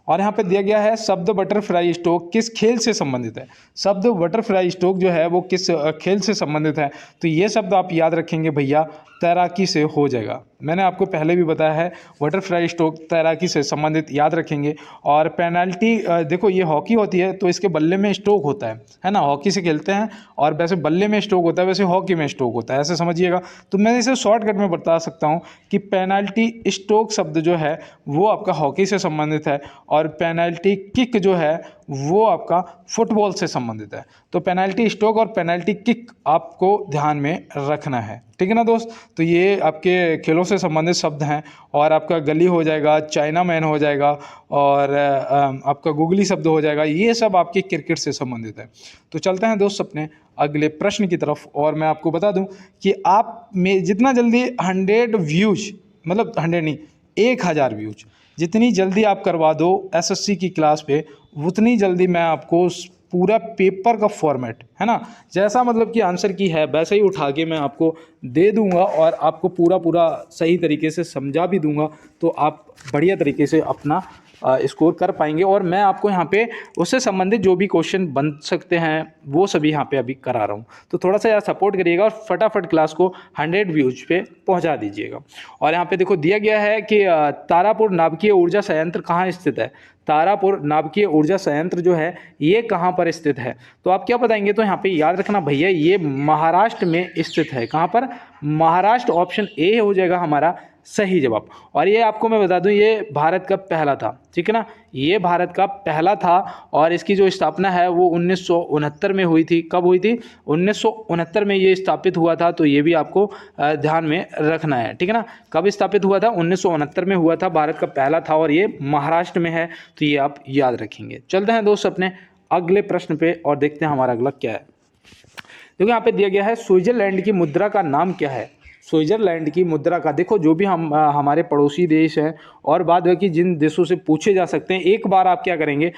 और यहाँ पे दिया गया है, शब्द बटरफ्लाई स्ट्रोक किस खेल से संबंधित है। शब्द बटरफ्लाई स्ट्रोक जो है वो किस खेल से संबंधित है। तो ये शब्द आप याद रखेंगे भैया, तैराकी से हो जाएगा। मैंने आपको पहले भी बताया है, बटरफ्लाई स्ट्रोक तैराकी से संबंधित याद रखेंगे। और पेनल्टी, देखो ये हॉकी होती है तो इसके बल्ले में स्ट्रोक होता है ना, हॉकी से खेलते हैं और वैसे बल्ले में स्ट्रोक होता है, वैसे हॉकी में स्ट्रोक होता है, ऐसे समझिएगा। तो मैं इसे शॉर्टकट में बता सकता हूँ कि पेनल्टी स्ट्रोक शब्द जो है वो आपका हॉकी से संबंधित है, और पेनल्टी किक जो है वो आपका फुटबॉल से संबंधित है। तो पेनल्टी स्ट्रोक और पेनल्टी किक आपको ध्यान में रखना है, ठीक है ना दोस्त। तो ये आपके खेलों से संबंधित शब्द हैं। और आपका गली हो जाएगा, चाइना मैन हो जाएगा, और आपका गुगली शब्द हो जाएगा। ये सब आपके क्रिकेट से संबंधित है। तो चलते हैं दोस्त अपने अगले प्रश्न की तरफ। और मैं आपको बता दूं कि आप में जितना जल्दी 100 व्यूज, मतलब 100 नहीं, 1000 व्यूज जितनी जल्दी आप करवा दो एसएससी की क्लास पे, उतनी जल्दी मैं आपको उस पूरा पेपर का फॉर्मेट, है ना, जैसा मतलब कि आंसर की है वैसे ही उठा के मैं आपको दे दूंगा और आपको पूरा सही तरीके से समझा भी दूंगा। तो आप बढ़िया तरीके से अपना स्कोर कर पाएंगे। और मैं आपको यहाँ पे उससे संबंधित जो भी क्वेश्चन बन सकते हैं वो सभी यहाँ पे अभी करा रहा हूँ। तो थोड़ा सा यार सपोर्ट करिएगा और फटाफट क्लास को 100 व्यूज पे पहुँचा दीजिएगा। और यहाँ पे देखो दिया गया है कि तारापुर नाभिकीय ऊर्जा संयंत्र कहाँ स्थित है। तारापुर नाभिकीय ऊर्जा संयंत्र जो है ये कहाँ पर स्थित है। तो आप क्या बताएंगे। तो यहाँ पे याद रखना भैया, ये महाराष्ट्र में स्थित है। कहाँ पर? महाराष्ट्र। ऑप्शन ए हो जाएगा हमारा सही जवाब। और ये आपको मैं बता दूं, ये भारत का पहला था, ठीक है ना, ये भारत का पहला था। और इसकी जो स्थापना है वो 1969 में हुई थी। कब हुई थी? 1969 में ये स्थापित हुआ था। तो ये भी आपको ध्यान में रखना है, ठीक है ना। कब स्थापित हुआ था? 1969 में हुआ था, भारत का पहला था और ये महाराष्ट्र में है। तो ये आप याद रखेंगे। चलते हैं दोस्त अपने अगले प्रश्न पे और देखते हैं हमारा अगला क्या है। देखो यहाँ पे दिया गया है, स्विट्जरलैंड की मुद्रा का नाम क्या है। स्विट्जरलैंड की मुद्रा का, देखो जो भी हम हमारे पड़ोसी देश हैं और बाद बाकी जिन देशों से पूछे जा सकते हैं, एक बार आप क्या करेंगे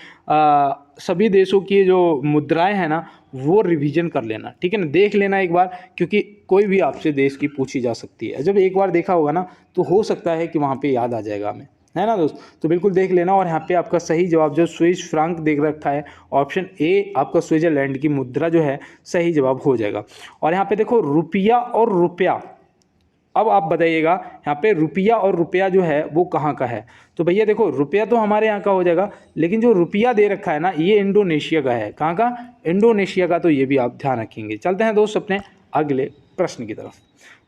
सभी देशों की जो मुद्राएं हैं ना वो रिवीजन कर लेना, ठीक है ना, देख लेना एक बार, क्योंकि कोई भी आपसे देश की पूछी जा सकती है। जब एक बार देखा होगा ना तो हो सकता है कि वहाँ पे याद आ जाएगा हमें, है ना दोस्त। तो बिल्कुल देख लेना। और यहाँ पे आपका सही जवाब जो स्विस फ्रांक देख रखा है, ऑप्शन ए आपका स्विट्जरलैंड की मुद्रा जो है सही जवाब हो जाएगा। और यहाँ पे देखो रुपया और रुपया, अब आप बताइएगा यहाँ पे रुपया और रुपया जो है वो कहाँ का है। तो भैया देखो रुपया तो हमारे यहाँ का हो जाएगा, लेकिन जो रुपया दे रखा है ना ये इंडोनेशिया का है। कहाँ का? इंडोनेशिया का। तो ये भी आप ध्यान रखेंगे। चलते हैं दोस्त अपने अगले प्रश्न की तरफ।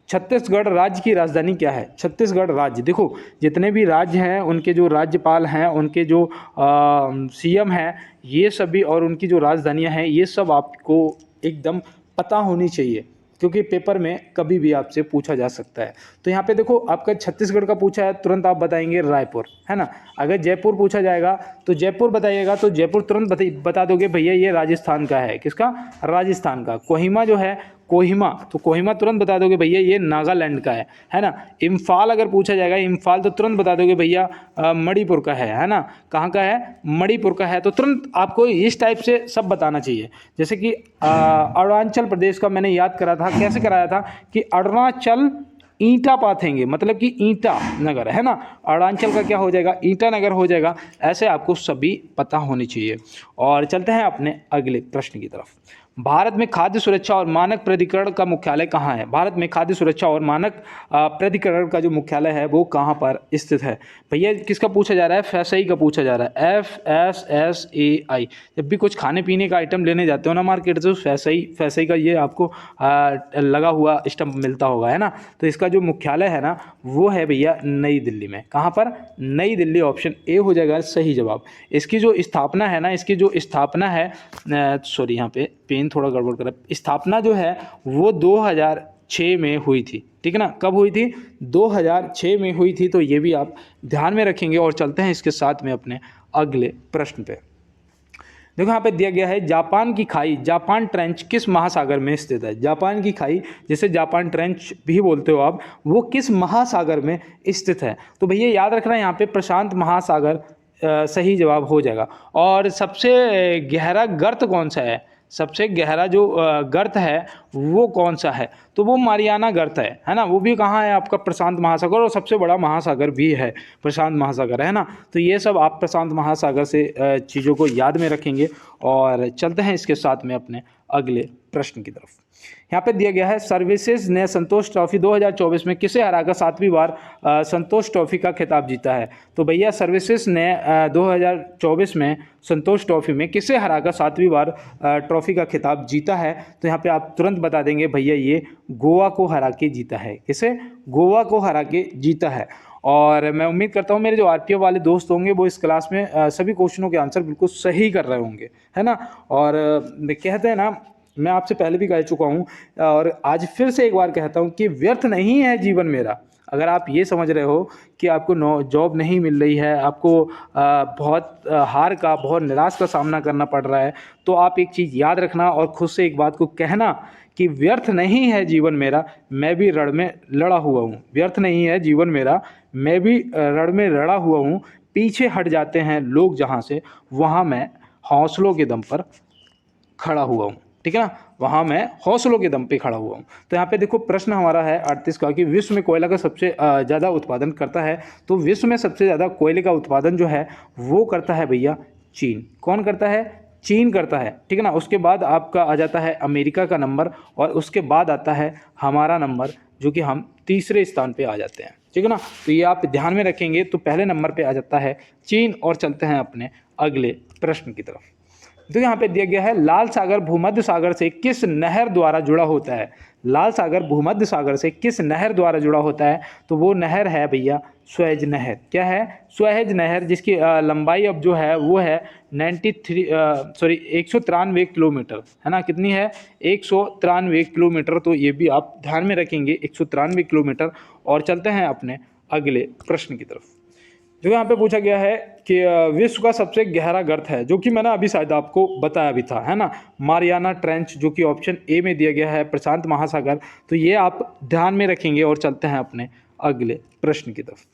छत्तीसगढ़ राज्य की राजधानी क्या है? छत्तीसगढ़ राज्य, देखो जितने भी राज्य हैं उनके जो राज्यपाल हैं, उनके जो सीएम हैं, ये सभी और उनकी जो राजधानियाँ हैं ये सब आपको एकदम पता होनी चाहिए, क्योंकि पेपर में कभी भी आपसे पूछा जा सकता है। तो यहाँ पे देखो आपका छत्तीसगढ़ का पूछा है, तुरंत आप बताएंगे रायपुर, है ना। अगर जयपुर पूछा जाएगा तो जयपुर बताइएगा, तो जयपुर तुरंत बता दोगे भैया ये राजस्थान का है। किसका? राजस्थान का। कोहिमा जो है, कोहिमा, तो कोहिमा तुरंत बता दोगे भैया ये नागालैंड का है ना। इम्फाल अगर पूछा जाएगा, इम्फाल, तो तुरंत बता दोगे भैया मणिपुर का है ना। कहाँ का है? मणिपुर का है। तो तुरंत आपको इस टाइप से सब बताना चाहिए। जैसे कि अरुणाचल प्रदेश का मैंने याद करा था, कैसे कराया था कि अरुणाचल ईंटा पाथेंगे, मतलब कि ईंटा नगर, है ना। अरुणाचल का क्या हो जाएगा? ईंटा नगर हो जाएगा। ऐसे आपको सभी पता होनी चाहिए। और चलते हैं अपने अगले प्रश्न की तरफ। भारत में खाद्य सुरक्षा और मानक प्राधिकरण का मुख्यालय कहाँ है? भारत में खाद्य सुरक्षा और मानक प्राधिकरण का जो मुख्यालय है वो कहाँ पर स्थित है? भैया किसका पूछा जा रहा है? FSSAI का पूछा जा रहा है। FSSAI। जब भी कुछ खाने पीने का आइटम लेने जाते हो ना मार्केट से, FSSAI का ये आपको लगा हुआ स्टम्प मिलता होगा, है ना। तो इसका जो मुख्यालय है ना वो है भैया नई दिल्ली में। कहाँ पर? नई दिल्ली। ऑप्शन ए हो जाएगा सही जवाब। इसकी जो स्थापना है ना, इसकी जो स्थापना है, सॉरी यहाँ पे पेन थोड़ा गड़बड़ कर रहा है। स्थापना जो है वो 2006 में हुई थी, ठीक है ना। कब हुई थी? 2006 में हुई थी। तो ये भी आप ध्यान में रखेंगे। और चलते हैं इसके साथ में अपने अगले प्रश्न पे। देखो यहाँ पे दिया गया है जापान की खाई, जापान ट्रेंच किस महासागर में स्थित है? जापान की खाई, जिसे जापान ट्रेंच भी बोलते हो आप, वो किस महासागर में स्थित है? तो भैया याद रखना यहाँ पे प्रशांत महासागर सही जवाब हो जाएगा। और सबसे गहरा गर्त कौन सा है? सबसे गहरा जो गर्त है वो कौन सा है? तो वो मारियाना गर्त है ना। वो भी कहाँ है? आपका प्रशांत महासागर। और सबसे बड़ा महासागर भी है प्रशांत महासागर, है ना। तो ये सब आप प्रशांत महासागर से चीज़ों को याद में रखेंगे। और चलते हैं इसके साथ में अपने अगले प्रश्न की तरफ। यहाँ पे दिया गया है सर्विसेज ने संतोष ट्रॉफी 2024 में किसे हराकर 7वीं बार संतोष ट्रॉफी का खिताब जीता है? तो भैया सर्विसेज ने 2024 में संतोष ट्रॉफी में किसे हराकर 7वीं बार ट्रॉफी का खिताब जीता है? तो यहाँ पे आप तुरंत बता देंगे भैया ये गोवा को हरा के जीता है। किसे? गोवा को हरा के जीता है। और मैं उम्मीद करता हूँ मेरे जो RPF वाले दोस्त होंगे वो इस क्लास में सभी क्वेश्चनों के आंसर बिल्कुल सही कर रहे होंगे, है ना। और कहते हैं ना, मैं आपसे पहले भी कह चुका हूँ और आज फिर से एक बार कहता हूँ कि व्यर्थ नहीं है जीवन मेरा। अगर आप ये समझ रहे हो कि आपको जॉब नहीं मिल रही है, आपको बहुत हार का, बहुत निराश का सामना करना पड़ रहा है, तो आप एक चीज़ याद रखना और खुद से एक बात को कहना कि व्यर्थ नहीं है जीवन मेरा, मैं भी रण में लड़ा हुआ हूँ। व्यर्थ नहीं है जीवन मेरा, मैं भी रण में लड़ा हुआ हूँ। पीछे हट जाते हैं लोग जहाँ से, वहाँ मैं हौसलों के दम पर खड़ा हुआ हूँ, ठीक है ना। वहाँ मैं हौसलों के दम पे खड़ा हुआ हूँ। तो यहाँ पे देखो प्रश्न हमारा है 38 का कि विश्व में कोयला का सबसे ज़्यादा उत्पादन करता है। तो विश्व में सबसे ज़्यादा कोयले का उत्पादन जो है वो करता है भैया चीन। कौन करता है? चीन करता है, ठीक है ना। उसके बाद आपका आ जाता है अमेरिका का नंबर, और उसके बाद आता है हमारा नंबर, जो कि हम तीसरे स्थान पे आ जाते हैं, ठीक है ना। तो ये आप ध्यान में रखेंगे। तो पहले नंबर पे आ जाता है चीन। और चलते हैं अपने अगले प्रश्न की तरफ। तो यहाँ पे दिया गया है लाल सागर भूमध्य सागर से किस नहर द्वारा जुड़ा होता है? लाल सागर भूमध्य सागर से किस नहर द्वारा जुड़ा होता है? तो वो नहर है भैया स्वेज नहर। क्या है? स्वेज नहर, जिसकी लंबाई अब जो है वो है 193 किलोमीटर, है ना। कितनी है? 193 किलोमीटर। तो ये भी आप ध्यान में रखेंगे, 193 किलोमीटर। और चलते हैं अपने अगले प्रश्न की तरफ। जो यहाँ पे पूछा गया है कि विश्व का सबसे गहरा गर्त है, जो कि मैंने अभी शायद आपको बताया भी था, है ना, मारियाना ट्रेंच, जो कि ऑप्शन ए में दिया गया है, प्रशांत महासागर। तो ये आप ध्यान में रखेंगे और चलते हैं अपने अगले प्रश्न की तरफ।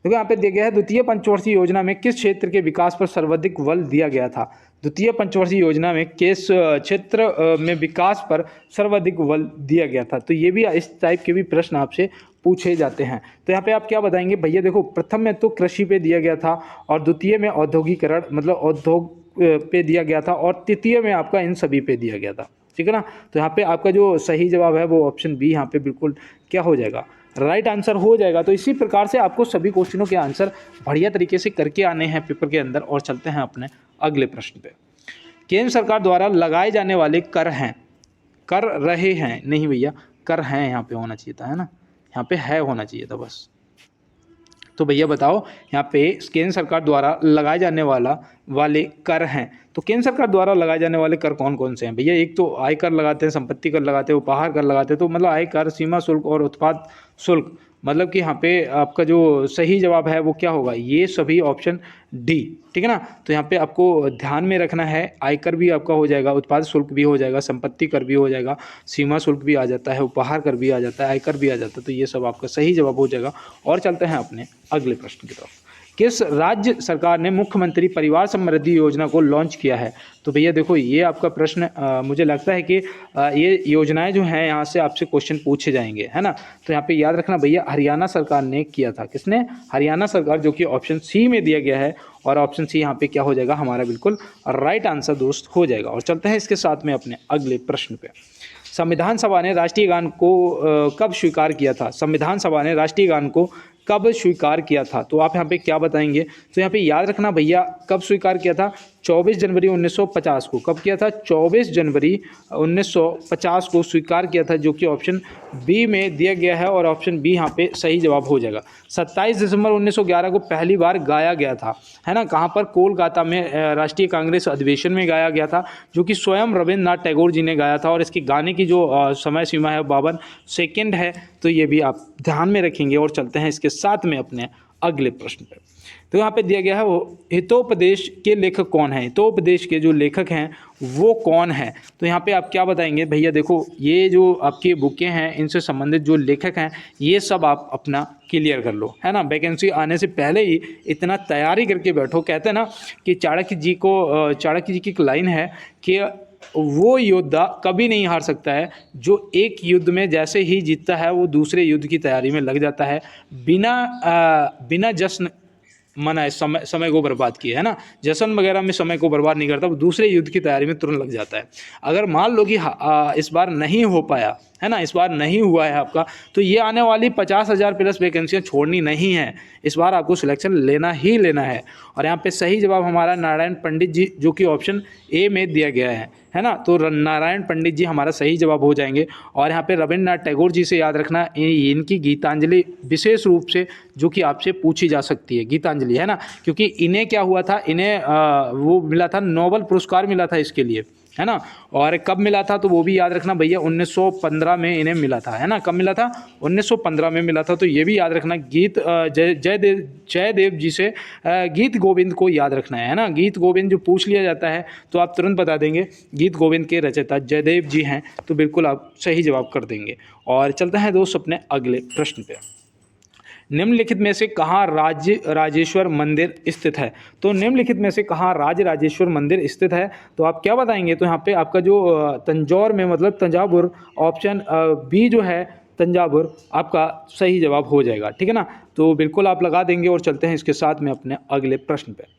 देखो यहाँ पे दिया गया है, द्वितीय पंचवर्षीय योजना में किस क्षेत्र के विकास पर सर्वाधिक बल दिया गया था। द्वितीय पंचवर्षीय योजना में किस क्षेत्र में विकास पर सर्वाधिक बल दिया गया था। तो ये भी इस टाइप के भी प्रश्न आपसे पूछे जाते हैं। तो यहाँ पे आप क्या बताएंगे भैया, देखो प्रथम में तो कृषि पे दिया गया था, और द्वितीय में औद्योगिकरण मतलब उद्योग पे दिया गया था, और तृतीय में आपका इन सभी पे दिया गया था, ठीक है ना। तो यहाँ पे आपका जो सही जवाब है वो ऑप्शन बी यहाँ पे बिल्कुल क्या हो जाएगा, राइट आंसर हो जाएगा। तो इसी प्रकार से आपको सभी क्वेश्चनों के आंसर बढ़िया तरीके से करके आने हैं पेपर के अंदर। और चलते हैं अपने अगले प्रश्न पे। केंद्र सरकार द्वारा लगाए जाने वाले कर हैं, कर रहे हैं नहीं भैया, कर हैं यहाँ पे होना चाहिए था, है ना, यहाँ पे है होना चाहिए था बस। तो भैया बताओ यहाँ पे केंद्र सरकार द्वारा लगाए जाने वाले कर हैं, तो केंद्र सरकार द्वारा लगाए जाने वाले कर कौन कौन से हैं भैया। एक तो आय कर लगाते हैं, संपत्ति कर लगाते हैं, उपहार कर लगाते हैं। तो मतलब आय कर, सीमा शुल्क और उत्पाद शुल्क, मतलब कि यहाँ पे आपका जो सही जवाब है वो क्या होगा, ये सभी ऑप्शन डी, ठीक है ना। तो यहाँ पे आपको ध्यान में रखना है, आयकर भी आपका हो जाएगा, उत्पाद शुल्क भी हो जाएगा, संपत्ति कर भी हो जाएगा, सीमा शुल्क भी आ जाता है, उपहार कर भी आ जाता है, आयकर भी आ जाता है। तो ये सब आपका सही जवाब हो जाएगा। और चलते हैं अपने अगले प्रश्न की तरफ। किस राज्य सरकार ने मुख्यमंत्री परिवार समृद्धि योजना को लॉन्च किया है। तो भैया देखो ये आपका प्रश्न मुझे लगता है कि ये योजनाएं जो हैं यहाँ से आपसे क्वेश्चन पूछे जाएंगे, है ना। तो यहाँ पे याद रखना भैया, हरियाणा सरकार ने किया था। किसने, हरियाणा सरकार, जो कि ऑप्शन सी में दिया गया है। और ऑप्शन सी यहाँ पे क्या हो जाएगा, हमारा बिल्कुल राइट आंसर दोस्त हो जाएगा। और चलते हैं इसके साथ में अपने अगले प्रश्न पे। संविधान सभा ने राष्ट्रीय गान को कब स्वीकार किया था। संविधान सभा ने राष्ट्रीय गान को कब स्वीकार किया था। तो आप यहाँ पे क्या बताएंगे, तो यहाँ पे याद रखना भैया, कब स्वीकार किया था, 24 जनवरी 1950 को। कब किया था, 24 जनवरी 1950 को स्वीकार किया था, जो कि ऑप्शन बी में दिया गया है। और ऑप्शन बी यहाँ पे सही जवाब हो जाएगा। 27 दिसंबर 1911 को पहली बार गाया गया था, है ना, कहाँ पर, कोलकाता में राष्ट्रीय कांग्रेस अधिवेशन में गाया गया था, जो कि स्वयं रविन्द्रनाथ टैगोर जी ने गाया था। और इसके गाने की जो समय सीमा है 52 सेकेंड है। तो ये भी आप ध्यान में रखेंगे। और चलते हैं इसके साथ में अपने अगले प्रश्न पर। तो यहाँ पे दिया गया है, वो हितोपदेश के लेखक कौन है, हितोपदेश के जो लेखक हैं वो कौन है। तो यहाँ पे आप क्या बताएंगे भैया, देखो ये जो आपकी बुकें हैं इनसे संबंधित जो लेखक हैं ये सब आप अपना क्लियर कर लो, है ना। वैकेंसी आने से पहले ही इतना तैयारी करके बैठो। कहते हैं ना कि चाणक्य जी की एक लाइन है कि वो योद्धा कभी नहीं हार सकता है जो एक युद्ध में जैसे ही जीतता है वो दूसरे युद्ध की तैयारी में लग जाता है, बिना जश्न मनाए, समय को बर्बाद किए, है ना, जश्न वगैरह में समय को बर्बाद नहीं करता, वो दूसरे युद्ध की तैयारी में तुरंत लग जाता है। अगर मान लो कि इस बार नहीं हो पाया, है ना, इस बार नहीं हुआ है आपका, तो ये आने वाली 50,000 प्लस वैकेंसियाँ छोड़नी नहीं है। इस बार आपको सिलेक्शन लेना ही लेना है। और यहाँ पे सही जवाब हमारा नारायण पंडित जी, जो कि ऑप्शन ए में दिया गया है ना। तो नारायण पंडित जी हमारा सही जवाब हो जाएंगे। और यहाँ पे रविन्द्रनाथ टैगोर जी से याद रखना, इनकी गीतांजलि विशेष रूप से जो कि आपसे पूछी जा सकती है, गीतांजलि, है ना, क्योंकि इन्हें क्या हुआ था, इन्हें वो मिला था, नोबेल पुरस्कार मिला था इसके लिए, है ना। और कब मिला था तो वो भी याद रखना भैया, 1915 में इन्हें मिला था, है ना। कब मिला था, 1915 में मिला था। तो ये भी याद रखना। गीत जयदेव जी से गीत गोविंद को याद रखना है ना। गीत गोविंद जो पूछ लिया जाता है तो आप तुरंत बता देंगे गीत गोविंद के रचयिता जयदेव जी हैं, तो बिल्कुल आप सही जवाब कर देंगे। और चलते हैं दोस्त अपने अगले प्रश्न पे। निम्नलिखित में से कहाँ राजेश्वर मंदिर स्थित है। तो निम्नलिखित में से कहाँ राजेश्वर मंदिर स्थित है, तो आप क्या बताएंगे। तो यहाँ पे आपका जो तंजौर में, मतलब तंजावुर, ऑप्शन बी जो है तंजावुर आपका सही जवाब हो जाएगा, ठीक है ना। तो बिल्कुल आप लगा देंगे। और चलते हैं इसके साथ में अपने अगले प्रश्न पे।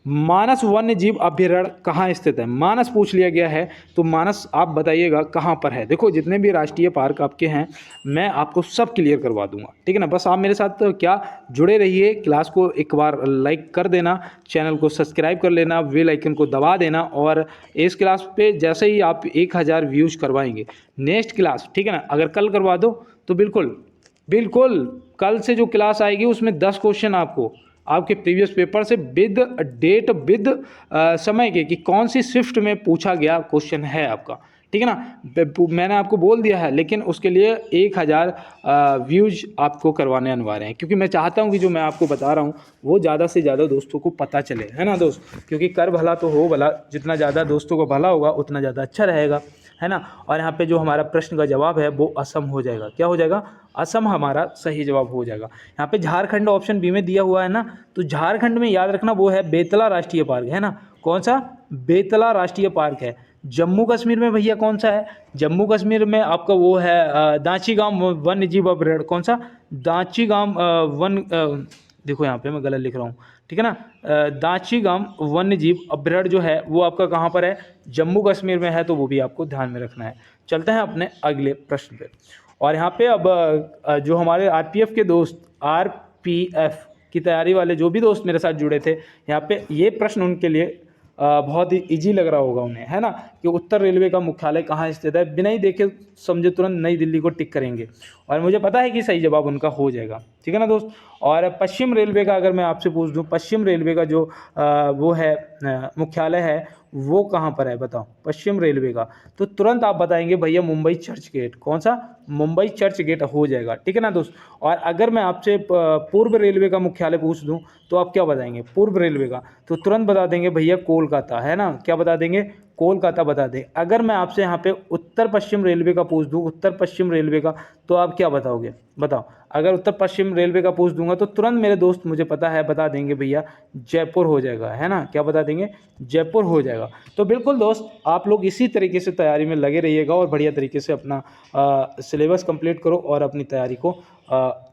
मानस वन्य जीव अभ्यारण्य कहाँ स्थित है। मानस पूछ लिया गया है, तो मानस आप बताइएगा कहाँ पर है। देखो जितने भी राष्ट्रीय पार्क आपके हैं मैं आपको सब क्लियर करवा दूंगा, ठीक है ना। बस आप मेरे साथ तो क्या जुड़े रहिए, क्लास को एक बार लाइक कर देना, चैनल को सब्सक्राइब कर लेना, बेल आइकन को दबा देना। और इस क्लास पे जैसे ही आप 1000 व्यूज करवाएंगे, नेक्स्ट क्लास, ठीक है ना, अगर कल करवा दो तो बिल्कुल कल से जो क्लास आएगी उसमें 10 क्वेश्चन आपके प्रीवियस पेपर से विद डेट, विद समय के, कि कौन सी शिफ्ट में पूछा गया क्वेश्चन है आपका, ठीक है ना। मैंने आपको बोल दिया है, लेकिन उसके लिए 1000 व्यूज आपको करवाने अनिवार्य हैं, क्योंकि मैं चाहता हूं कि जो मैं आपको बता रहा हूं वो ज़्यादा से ज़्यादा दोस्तों को पता चले, है ना दोस्त। क्योंकि कर भला तो हो भला, जितना ज़्यादा दोस्तों को भला होगा उतना ज़्यादा अच्छा रहेगा, है ना। और यहाँ पे जो हमारा प्रश्न का जवाब है वो असम हो जाएगा। क्या हो जाएगा? असम हमारा सही जवाब हो जाएगा। यहाँ पे झारखंड ऑप्शन बी में दिया हुआ है ना, तो झारखंड में याद रखना वो है बेतला राष्ट्रीय पार्क, है ना। कौन सा? बेतला राष्ट्रीय पार्क है। जम्मू कश्मीर में भैया कौन सा है? जम्मू कश्मीर में आपका वो है दांची गांव वन्य जीव अभ्यारण्य। कौन सा? दांची गांव देखो यहाँ पे मैं गलत लिख रहा हूँ, ठीक है ना। दांची गांव वन्य जीव अभ्यारण्य जो है वो आपका कहाँ पर है? जम्मू कश्मीर में है, तो वो भी आपको ध्यान में रखना है। चलते हैं अपने अगले प्रश्न पे। और यहाँ पे अब जो हमारे आरपीएफ के दोस्त, आरपीएफ की तैयारी वाले जो भी दोस्त मेरे साथ जुड़े थे, यहाँ पे ये प्रश्न उनके लिए बहुत ही इजी लग रहा होगा उन्हें, है ना, कि उत्तर रेलवे का मुख्यालय कहाँ स्थित है। बिना ही देखे समझे तुरंत नई दिल्ली को टिक करेंगे, और मुझे पता है कि सही जवाब उनका हो जाएगा, ठीक है ना दोस्त। और पश्चिम रेलवे का अगर मैं आपसे पूछ दूं, पश्चिम रेलवे का जो वो है मुख्यालय है वो कहाँ पर है, बताओ पश्चिम रेलवे का। तो तुरंत आप बताएंगे भैया मुंबई चर्च गेट। कौन सा? मुंबई चर्च गेट हो जाएगा, ठीक है ना दोस्त। और अगर मैं आपसे पूर्व रेलवे का मुख्यालय पूछ दूं तो आप क्या बताएंगे? पूर्व रेलवे का तो तुरंत बता देंगे भैया कोलकाता, है ना। क्या बता देंगे? कोलकाता बता दें। अगर मैं आपसे यहाँ पे उत्तर पश्चिम रेलवे का पूछ दूँ, उत्तर पश्चिम रेलवे का, तो आप क्या बताओगे? बताओ। अगर उत्तर पश्चिम रेलवे का पूछ दूंगा तो तुरंत मेरे दोस्त, मुझे पता है, बता देंगे भैया जयपुर हो जाएगा, है ना। क्या बता देंगे? जयपुर हो जाएगा। तो बिल्कुल दोस्त, आप लोग इसी तरीके से तैयारी में लगे रहिएगा और बढ़िया तरीके से अपना सिलेबस कंप्लीट करो और अपनी तैयारी को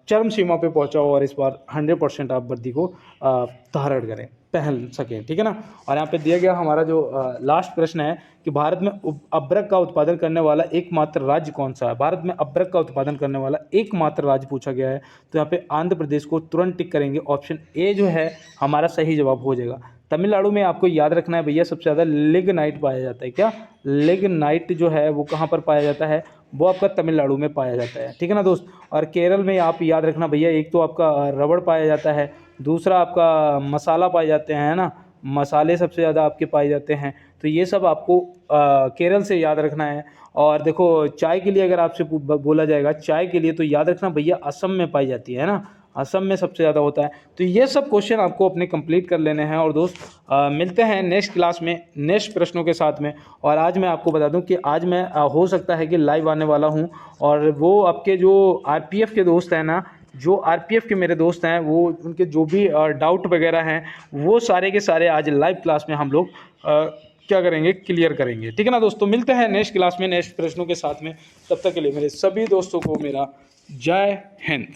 चरम सीमा पे पहुंचाओ, और इस बार 100% आप वर्दी को धारण करें, पहन सकें, ठीक है ना। और यहाँ पे दिया गया हमारा जो लास्ट प्रश्न है कि भारत में अभ्रक का उत्पादन करने वाला एकमात्र राज्य कौन सा है? भारत में अभ्रक का उत्पादन करने वाला एकमात्र राज्य पूछा गया है, तो यहाँ पे आंध्र प्रदेश को तुरंत टिक करेंगे। ऑप्शन ए जो है हमारा सही जवाब हो जाएगा। तमिलनाडु में आपको याद रखना है भैया सबसे ज़्यादा लिग्नाइट पाया जाता है। क्या? लिग्नाइट जो है वो कहाँ पर पाया जाता है? वो आपका तमिलनाडु में पाया जाता है, ठीक है ना दोस्त। और केरल में आप याद रखना भैया, एक तो आपका रबड़ पाया जाता है, दूसरा आपका मसाला पाए जाते हैं, है ना। मसाले सबसे ज़्यादा आपके पाए जाते हैं, तो ये सब आपको केरल से याद रखना है। और देखो चाय के लिए अगर आपसे बोला जाएगा चाय के लिए, तो याद रखना भैया असम में पाई जाती है ना, असम में सबसे ज़्यादा होता है। तो ये सब क्वेश्चन आपको अपने कंप्लीट कर लेने हैं। और दोस्त मिलते हैं नेक्स्ट क्लास में नेक्स्ट प्रश्नों के साथ में। और आज मैं आपको बता दूं कि आज मैं हो सकता है कि लाइव आने वाला हूं, और वो आपके जो आरपीएफ के दोस्त हैं ना, जो आरपीएफ के मेरे दोस्त हैं, वो उनके जो भी डाउट वगैरह हैं वो सारे के सारे आज लाइव क्लास में हम लोग क्या करेंगे? क्लियर करेंगे, ठीक है ना दोस्तों। मिलते हैं नेक्स्ट क्लास में नेक्स्ट प्रश्नों के साथ में। तब तक के लिए मेरे सभी दोस्तों को मेरा जय हिंद।